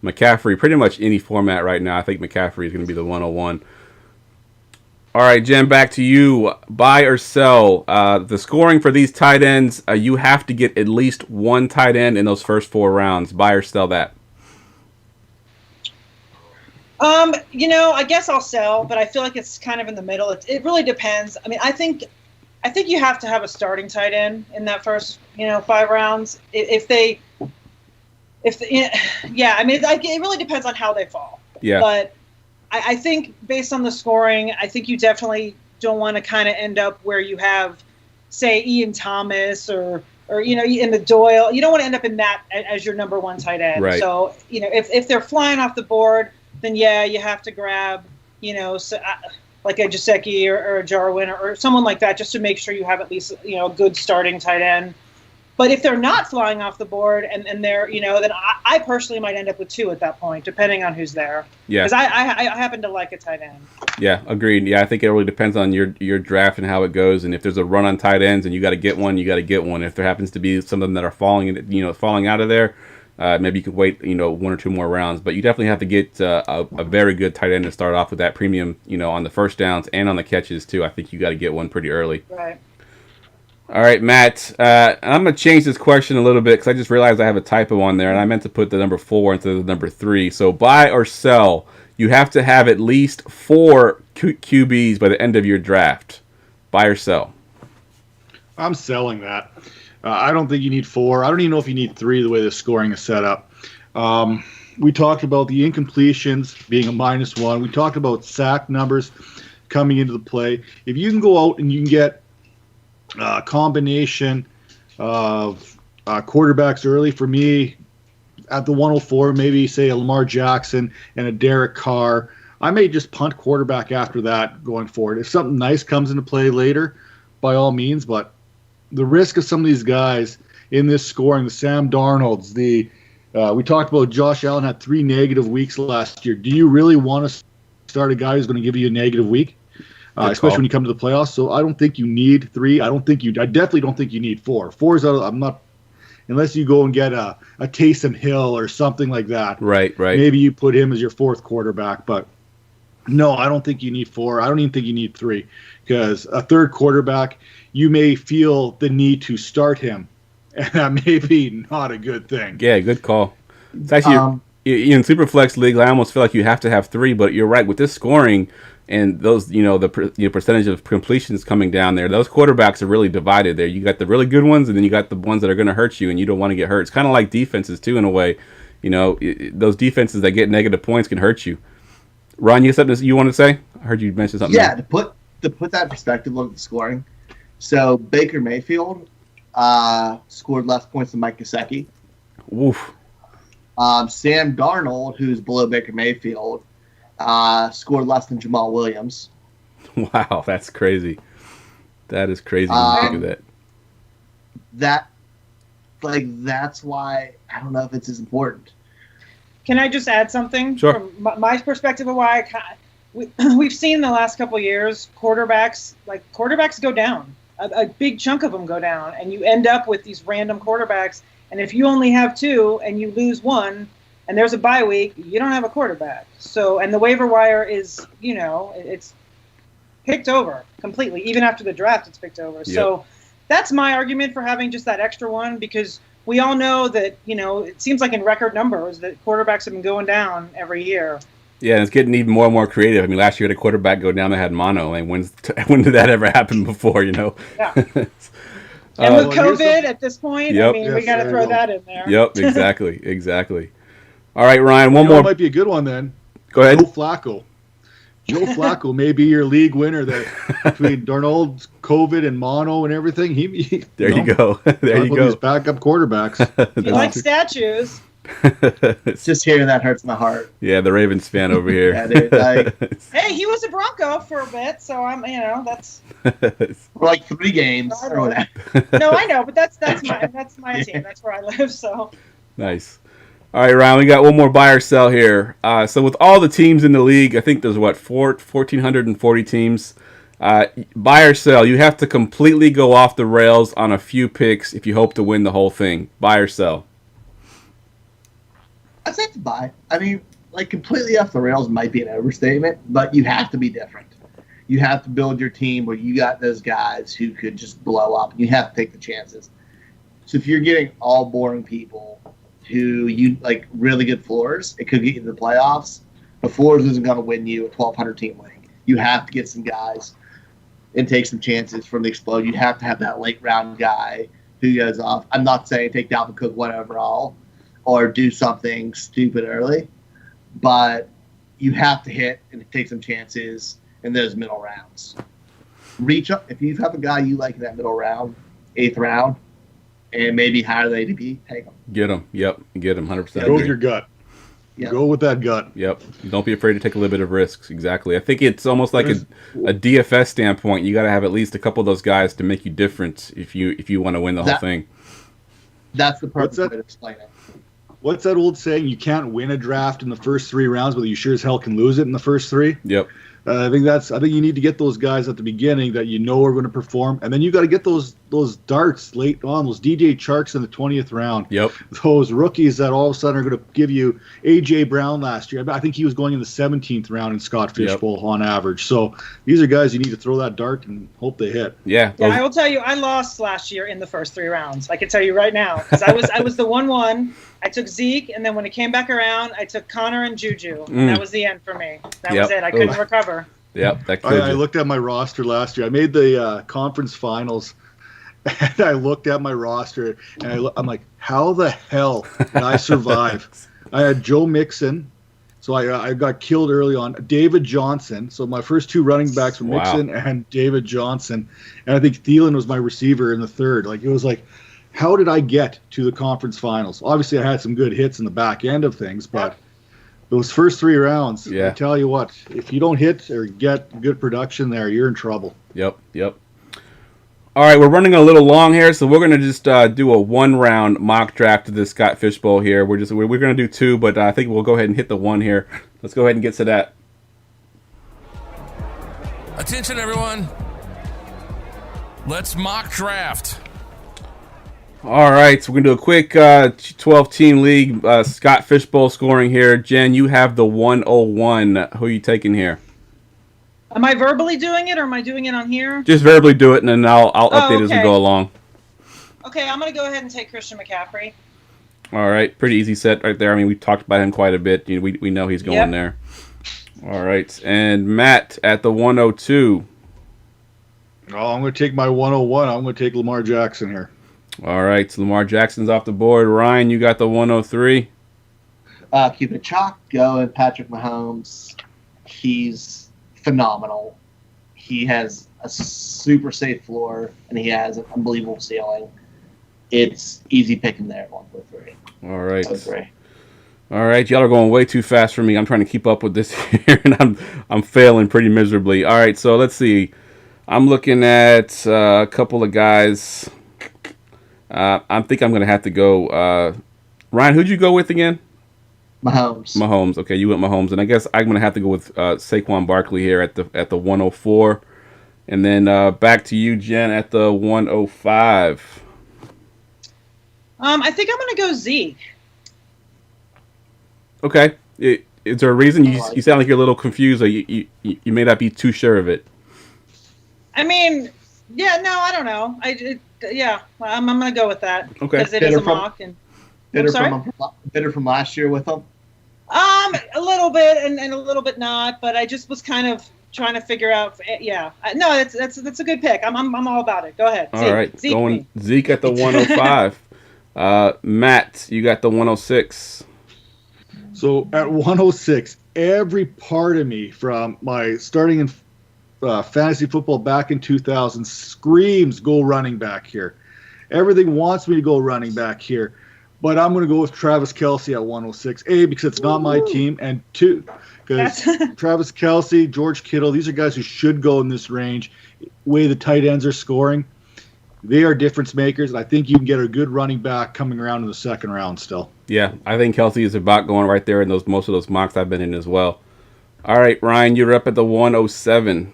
McCaffrey, pretty much any format right now, I think McCaffrey is going to be the 101. All right, Jen, back to you. Buy or sell? The scoring for these tight ends, you have to get at least one tight end in those first 4 rounds. Buy or sell that? I guess I'll sell, but I feel like it's kind of in the middle. It really depends. I mean, I think you have to have a starting tight end in that first, 5 rounds. It really depends on how they fall. Yeah. But I think based on the scoring, I think you definitely don't want to kind of end up where you have, say, Ian Thomas or in the Doyle. You don't want to end up in that as your number 1 tight end. Right. So, if they're flying off the board, then you have to grab, like a Gesicki or a Jarwin or someone like that, just to make sure you have at least, a good starting tight end. But if they're not flying off the board and they're, then I personally might end up with 2 at that point, depending on who's there. Yeah. Because I happen to like a tight end. Yeah, agreed. Yeah, I think it really depends on your draft and how it goes. And if there's a run on tight ends and you got to get one, you got to get one. If there happens to be some of them that are falling out of there, maybe you could wait, 1 or 2 more rounds. But you definitely have to get a very good tight end to start off with that premium, on the first downs and on the catches too. I think you got to get one pretty early. Right. All right, Matt. I'm going to change this question a little bit because I just realized I have a typo on there, and I meant to put the number 4 instead of the number 3. So buy or sell, you have to have at least 4 QBs by the end of your draft. Buy or sell? I'm selling that. I don't think you need 4. I don't even know if you need 3 the way the scoring is set up. We talked about the incompletions being a -1. We talked about sack numbers coming into the play. If you can go out and you can get a combination of quarterbacks early, for me, at the 104, maybe say a Lamar Jackson and a Derek Carr, I may just punt quarterback after that going forward. If something nice comes into play later, by all means, but the risk of some of these guys in this scoring, the Sam Darnolds, we talked about Josh Allen had 3 negative weeks last year. Do you really want to start a guy who's going to give you a negative week, especially when you come to the playoffs? So I don't think you need 3. I definitely don't think you need 4. 4 is I'm not, unless you go and get a Taysom Hill or something like that. Right. Maybe you put him as your 4th quarterback, but No, I don't think you need 4. I don't even think you need 3, because a third quarterback, you may feel the need to start him, and that may be not a good thing. Yeah, good call. It's actually in Superflex League, I almost feel like you have to have 3, but you're right with this scoring and those, the percentage of completions coming down there. Those quarterbacks are really divided there. You got the really good ones, and then you got the ones that are going to hurt you, and you don't want to get hurt. It's kind of like defenses too, in a way. Those defenses that get negative points can hurt you. Ron, you have something you want to say? I heard you mention something. Yeah, to put that in perspective, look at the scoring. So Baker Mayfield scored less points than Mike Gesicki. Oof. Sam Darnold, who's below Baker Mayfield, scored less than Jamal Williams. Wow, that's crazy. That is crazy when you think of that. That's why I don't know if it's as important. Can I just add something? Sure. From my perspective of why we've seen the last couple of years, quarterbacks go down. A big chunk of them go down, and you end up with these random quarterbacks. And if you only have 2 and you lose 1, and there's a bye week, you don't have a quarterback. So, and the waiver wire is, it's picked over completely. Even after the draft, it's picked over. Yep. So that's my argument for having just that extra one, because we all know that, it seems like in record numbers that quarterbacks have been going down every year. Yeah, and it's getting even more and more creative. I mean, last year, the quarterback go down that had mono. And when did that ever happen before, Yeah. And with COVID at this point, yep. We got to throw that in there. Yep, exactly. All right, Ryan, one more. Might be a good one then. Go ahead. Joe Flacco may be your league winner there. Between Darnold's COVID and mono and everything, there you go. There you go. These backup quarterbacks. You like statues. Just hearing that hurts my heart. Yeah, the Ravens fan over here. Yeah, dude, hey, he was a Bronco for a bit, so I'm, that's for like 3 games or whatever. No, I know, but that's my team. That's where I live. So nice. All right, Ryan, we got one more buy or sell here. So with all the teams in the league, I think there's 1,440 teams. Buy or sell, you have to completely go off the rails on a few picks if you hope to win the whole thing. Buy or sell? I'd say to buy. I mean, completely off the rails might be an overstatement, but you have to be different. You have to build your team where you got those guys who could just blow up. You have to take the chances. So if you're getting all boring people who you really good floors, it could get you to the playoffs. The floors isn't going to win you a 1,200 team league. You have to get some guys and take some chances from the explode. You have to have that late round guy who goes off. I'm not saying take Dalvin Cook whatever all, or do something stupid early, but you have to hit and take some chances in those middle rounds. Reach up if you have a guy you like in that middle round, 8th round, and maybe higher than ADP, take them. Get them. Yep, get them. 100%. Go with your gut. Yep. Go with that gut. Yep. Don't be afraid to take a little bit of risks. Exactly. I think it's almost like a DFS standpoint. You got to have at least a couple of those guys to make you different if you want to win the whole thing. That's the perfect way to explain it. What's that old saying? You can't win a draft in the first 3 rounds, but you sure as hell can lose it in the first 3. Yep. I think you need to get those guys at the beginning that you know are going to perform, and then you got to get those darts late on, those DJ Charks in the 20th round. Yep. Those rookies that all of a sudden are going to give you AJ Brown last year. I think he was going in the 17th round in Scott Fishbowl on average. So these are guys you need to throw that dart and hope they hit. Yeah. I will tell you, I lost last year in the first 3 rounds. I can tell you right now, because I was the 1-1. I took Zeke, and then when it came back around, I took Connor and Juju. And that was the end for me. That was it. I couldn't recover. Yep. I looked at my roster last year. I made the conference finals, and I looked at my roster, and I'm like, how the hell did I survive? I had Joe Mixon, so I got killed early on. David Johnson, so my first 2 running backs were Mixon and David Johnson, and I think Thielen was my receiver in the 3rd. It was like, how did I get to the conference finals? Obviously, I had some good hits in the back end of things, but those first 3 rounds, I tell you what, if you don't hit or get good production there, you're in trouble. Yep. All right, we're running a little long here, so we're going to just do a 1-round mock draft of this Scott Fishbowl here. We're going to do 2, but I think we'll go ahead and hit the 1 here. Let's go ahead and get to that. Attention, everyone. Let's mock draft. All right, so we're going to do a quick 12-team league Scott Fishbowl scoring here. Jen, you have the 101. Who are you taking here? Am I verbally doing it, or am I doing it on here? Just verbally do it, and then I'll update as we okay. go along. Okay, I'm going to go ahead and take Christian McCaffrey. All right, pretty easy set right there. I mean, we talked about him quite a bit. You know, we know he's going there. All right, and Matt at the 102. Oh, I'm going to take my 101. I'm going to take Lamar Jackson here. All right, so Lamar Jackson's off the board. Ryan, you got the 103. Keep it chalk going. Patrick Mahomes. He's phenomenal. He has a super safe floor, and he has an unbelievable ceiling. It's easy picking there at 143. All right. 103. All right, y'all are going way too fast for me. I'm trying to keep up with this here, and I'm failing pretty miserably. All right, so let's see. I'm looking at a couple of guys. I think I'm going to have to go. Ryan, who'd you go with again? Mahomes. Okay, you went Mahomes, and I guess I'm going to have to go with Saquon Barkley here at the 104, and then back to you, Jen, at the 105. I think I'm going to go Zeke. Okay, is there a reason you sound like you're a little confused, or you may not be too sure of it? I mean, yeah, no, I don't know. I'm going to go with that. Okay. Because it is a mock. And Bitter from last year with him? A little bit and a little bit not, but I just was kind of trying to figure out. Yeah, no, that's a good pick. I'm all about it. Go ahead. All right, going Zeke at the 105. Matt, you got the 106. So at 106, every part of me from my starting in fantasy football back in 2000 screams go running back here. Everything wants me to go running back here. But I'm going to go with Travis Kelce at 106. A, because it's not my team. And two, because Travis Kelce, George Kittle, these are guys who should go in this range. Way the tight ends are scoring, they are difference makers. And I think you can get a good running back coming around in the second round still. Yeah, I think Kelce is about going right there in most of those mocks I've been in as well. All right, Ryan, you're up at the 107.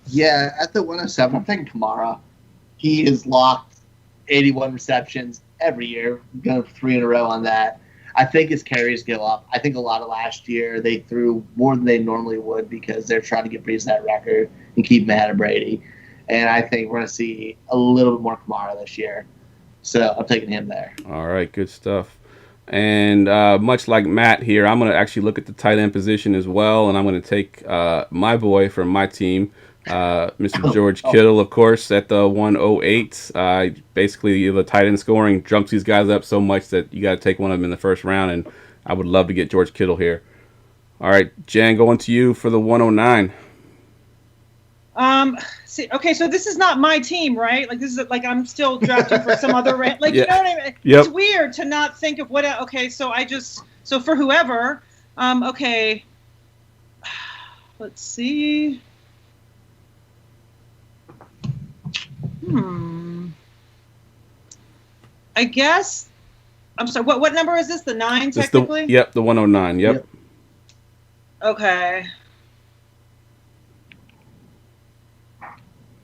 Yeah, at the 107, I'm taking Kamara. He is locked 81 receptions every year. Going 3 in a row on that. I think his carries go up. I think a lot of last year they threw more than they normally would because they're trying to get Breeze that record and keep him ahead of Brady. And I think we're going to see a little bit more Kamara this year. So I'm taking him there. All right, good stuff. And much like Matt here, I'm going to actually look at the tight end position as well, and I'm going to take my boy from my team, Mr. George Kittle, of course, at the 108. Basically, the tight end scoring jumps these guys up so much that you got to take one of them in the first round, and I would love to get George Kittle here. All right, Jan, going to you for the 109. Okay, so this is not my team, right? Like this is like I'm still drafting for some other like yeah. You know what I mean? Yep. It's weird to not think of what. Okay, so for whoever, okay, let's see. I guess. I'm sorry. What number is this? The 9 technically? The 109. Yep. Okay.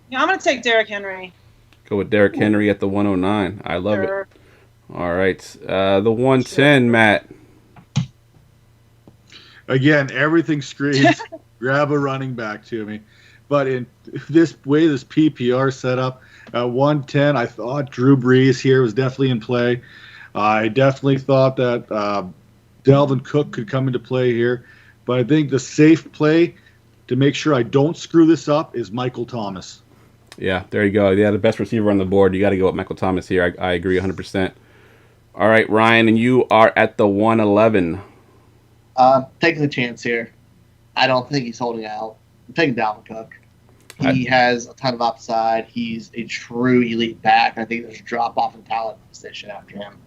Yeah, I'm going to take Derrick Henry. Go with Derrick Henry at the 109. I love it. All right. The 110, Matt. Again, everything screams grab a running back to me. But in this way, this PPR setup, at 110, I thought Drew Brees here was definitely in play. I definitely thought that Dalvin Cook could come into play here. But I think the safe play to make sure I don't screw this up is Michael Thomas. Yeah, there you go. Yeah, the best receiver on the board. You got to go with Michael Thomas here. I agree 100%. All right, Ryan, and you are at the 111. Taking the chance here. I don't think he's holding out. I'm taking Dalvin Cook. He has a ton of upside. He's a true elite back. I think there's a drop-off in talent position after him.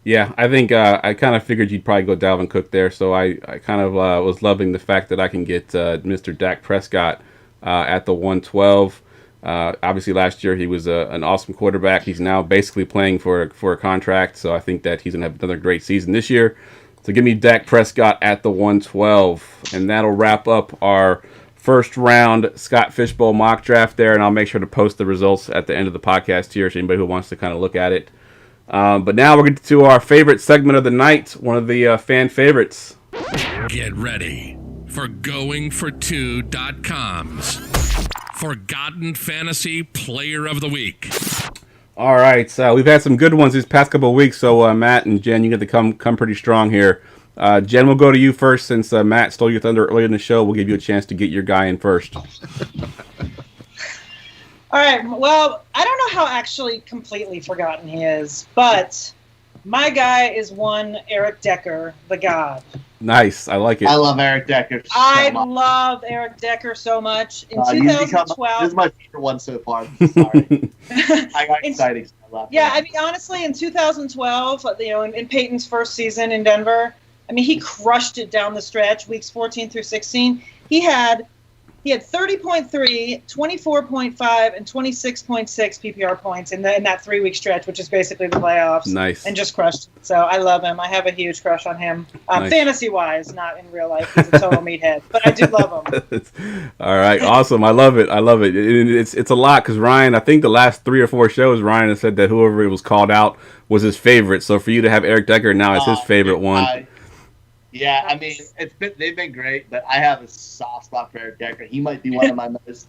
Yeah, I think I kind of figured you'd probably go Dalvin Cook there, so I kind of was loving the fact that I can get Mr. Dak Prescott at the 112. Obviously, last year he was an awesome quarterback. He's now basically playing for a contract, so I think that he's going to have another great season this year. So give me Dak Prescott at the 112, and that'll wrap up our first round Scott Fishbowl mock draft there, and I'll make sure to post the results at the end of the podcast here so anybody who wants to kind of look at it. But now we're getting to our favorite segment of the night, one of the fan favorites. Get ready. for goingfor2.com's Forgotten Fantasy Player of the Week. All right, so we've had some good ones these past couple of weeks. So Matt and Jen, you get to come pretty strong here. Jen, we'll go to you first since Matt stole your thunder earlier in the show. We'll give you a chance to get your guy in first. All right. Well, I don't know how actually completely forgotten he is, but my guy is one Eric Decker, the God. Nice. I like it. I love Eric Decker so much. Love Eric Decker so much. In This 2012, is my favorite one so far. Sorry. I got excited. I love yeah, that. I mean, honestly, in 2012, in Peyton's first season in Denver, I mean, he crushed it down the stretch, weeks 14 through 16. He had 30.3, 24.5, and 26.6 PPR points in that 3-week stretch, which is basically the playoffs. Nice. And just crushed it. So I love him. I have a huge crush on him. Nice. Fantasy-wise, not in real life. He's a total meathead. But I do love him. All right, awesome. I love it. It's a lot because Ryan, I think the last 3 or 4 shows, Ryan has said that whoever was called out was his favorite. So for you to have Eric Decker now as his favorite one. Yeah, I mean, they've been great, but I have a soft spot for Eric Decker. He might be one of my most,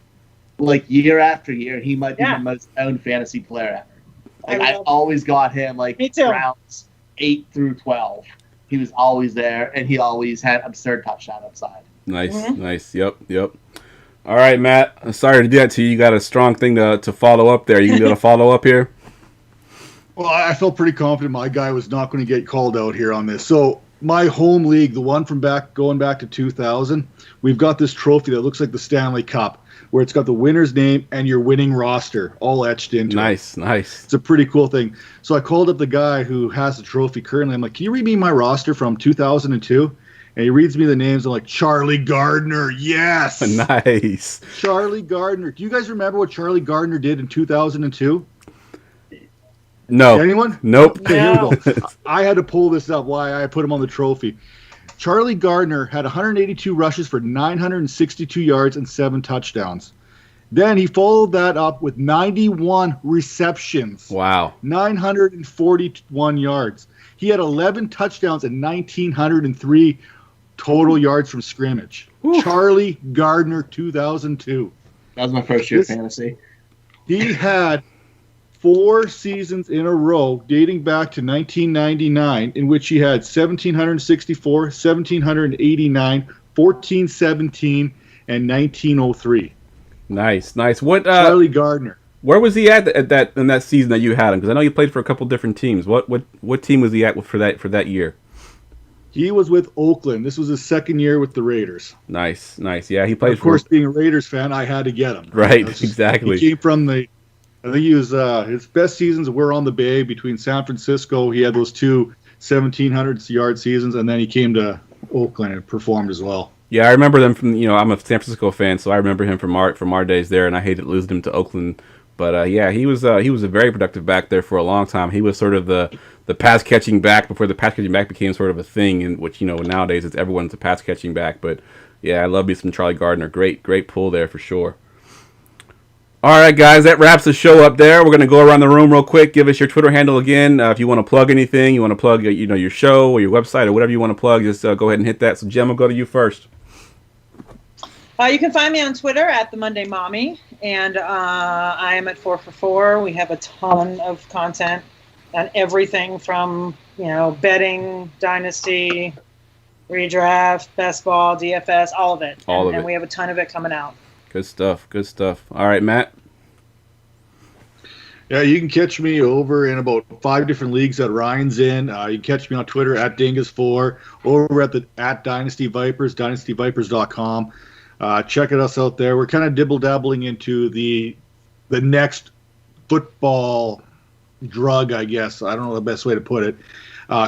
year after year, he might be the most owned fantasy player ever. I've always got him, rounds 8 through 12. He was always there, and he always had absurd touchdown upside. Nice, nice. Yep. All right, Matt. I'm sorry to do that to you. You got a strong thing to follow up there. You can be able to follow up here? Well, I felt pretty confident my guy was not going to get called out here on this. So my home league, the one from going back to 2000, we've got this trophy that looks like the Stanley Cup, where it's got the winner's name and your winning roster all etched into it. Nice. It's a pretty cool thing. So I called up the guy who has the trophy currently. I'm like, can you read me my roster from 2002? And he reads me the names. I'm like, Charlie Gardner, yes! Nice. Charlie Gardner. Do you guys remember what Charlie Gardner did in 2002? No. Anyone? Nope. Okay, here we go. I had to pull this up, why I put him on the trophy. Charlie Gardner had 182 rushes for 962 yards and 7 touchdowns. Then he followed that up with 91 receptions. Wow. 941 yards. He had 11 touchdowns and 1,903 total yards from scrimmage. Whew. Charlie Gardner, 2002. That was my first year of fantasy. He had 4 seasons in a row dating back to 1999 in which he had 1,764, 1,789, 1,417, and 1,903. Nice. What? Charlie Gardner. Where was he at in that season that you had him? Because I know you played for a couple different teams. What team was he at for that year? He was with Oakland. This was his second year with the Raiders. Nice. Yeah, he played. Of course, being a Raiders fan, I had to get him. Right. Exactly. He came from I think he was his best seasons were on the Bay between San Francisco. He had those 2 1,700-yard seasons, and then he came to Oakland and performed as well. Yeah, I remember them from. I'm a San Francisco fan, so I remember him from our days there, and I hated losing him to Oakland. But he was a very productive back there for a long time. He was sort of the pass catching back before the pass catching back became sort of a thing, in which nowadays it's everyone's a pass catching back. But yeah, I love me some Charlie Gardner. Great pull there for sure. All right, guys, that wraps the show up there. We're going to go around the room real quick. Give us your Twitter handle again. If you want to plug anything, you want to plug your show or your website or whatever you want to plug, just go ahead and hit that. So, Jem, we'll go to you first. You can find me on Twitter at the Monday Mommy, and I am at 4for4. We have a ton of content on everything from betting, Dynasty, redraft, best ball, DFS, all of it. And we have a ton of it coming out. Good stuff. All right, Matt. Yeah, you can catch me over in about 5 different leagues that Ryan's in. You can catch me on Twitter at Dingus4, over at Dynasty Vipers, dynastyvipers.com. Check us out there. We're kind of dibble-dabbling into the next football drug, I guess. I don't know the best way to put it.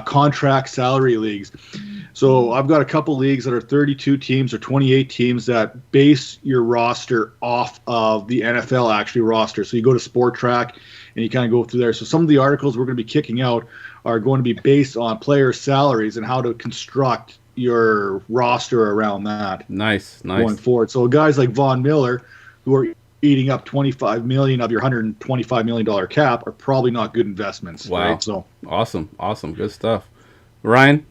Contract salary leagues. So I've got a couple leagues that are 32 teams or 28 teams that base your roster off of the NFL actually roster. So you go to Sport Track and you kind of go through there. So some of the articles we're going to be kicking out are going to be based on player salaries and how to construct your roster around that. Nice. Going forward. So guys like Von Miller, who are eating up $25 million of your $125 million cap, are probably not good investments. Wow. Right? So awesome. Good stuff. Ryan?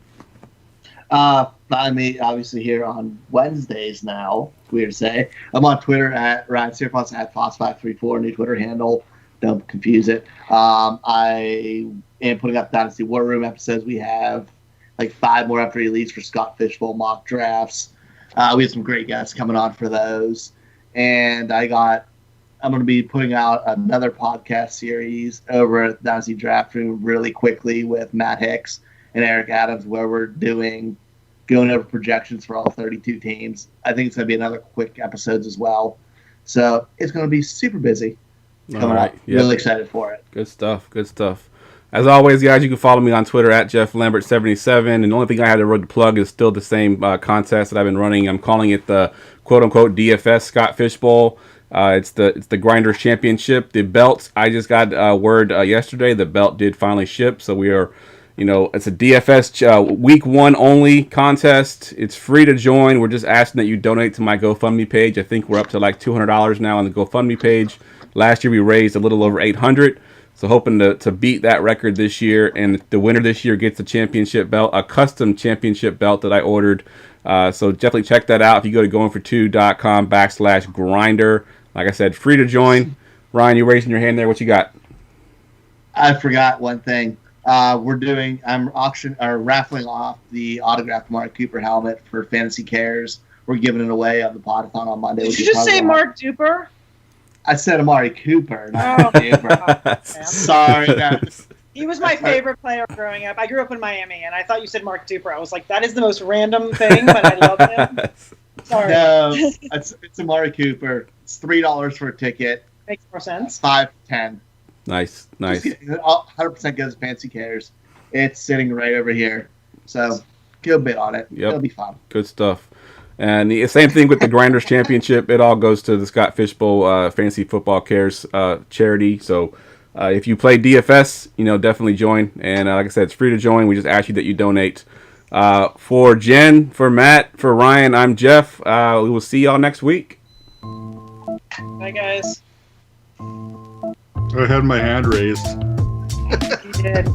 For find me obviously here on Wednesdays now. Weird to say. I'm on Twitter at RyanSearfoss at Foss534, new Twitter handle. Don't confuse it. I am putting up Dynasty War Room episodes. We have like 5 more after release for Scott Fishbowl mock drafts. We have some great guests coming on for those. And I'm going to be putting out another podcast series over at Dynasty Draft Room really quickly with Matt Hicks and Eric Adams, where we're going over projections for all 32 teams. I think it's going to be another quick episodes as well. So it's going to be super busy coming up. Yep. Really excited for it. Good stuff. Good stuff. As always, guys, you can follow me on Twitter at JeffLambert77. And the only thing I had to plug is still the same contest that I've been running. I'm calling it the quote-unquote DFS Scott Fishbowl. It's the Grinders Championship. The belts, I just got word yesterday. The belt did finally ship. So we are, it's a DFS week 1 only contest. It's free to join. We're just asking that you donate to my GoFundMe page. I think we're up to like $200 now on the GoFundMe page. Last year we raised a little over $800. So hoping to beat that record this year, and the winner this year gets the championship belt, a custom championship belt that I ordered. So definitely check that out if you go to goingfor2.com/grinder. Like I said, free to join. Ryan, you raising your hand there. What you got? I forgot one thing. I'm raffling off the autographed Mark Cooper helmet for Fantasy Cares. We're giving it away on the Podathon on Monday. Did you just say Mark Duper? I said Amari Cooper, not Cooper. Sorry, guys. He was my favorite player growing up. I grew up in Miami, and I thought you said Mark Duper. I was like, that is the most random thing, but I love him. Sorry. No, it's Amari Cooper. It's $3 for a ticket. Makes more sense. 5 to 10. Nice. 100% goes to Fancy Cares. It's sitting right over here. So, go bid on it. Yep. It'll be fun. Good stuff. And the same thing with the Grinders Championship. It all goes to the Scott Fishbowl Fantasy Football Cares charity. So if you play DFS, definitely join. And like I said, it's free to join. We just ask you that you donate. For Jen, for Matt, for Ryan, I'm Jeff. We will see y'all next week. Bye, guys. I had my hand raised. You did.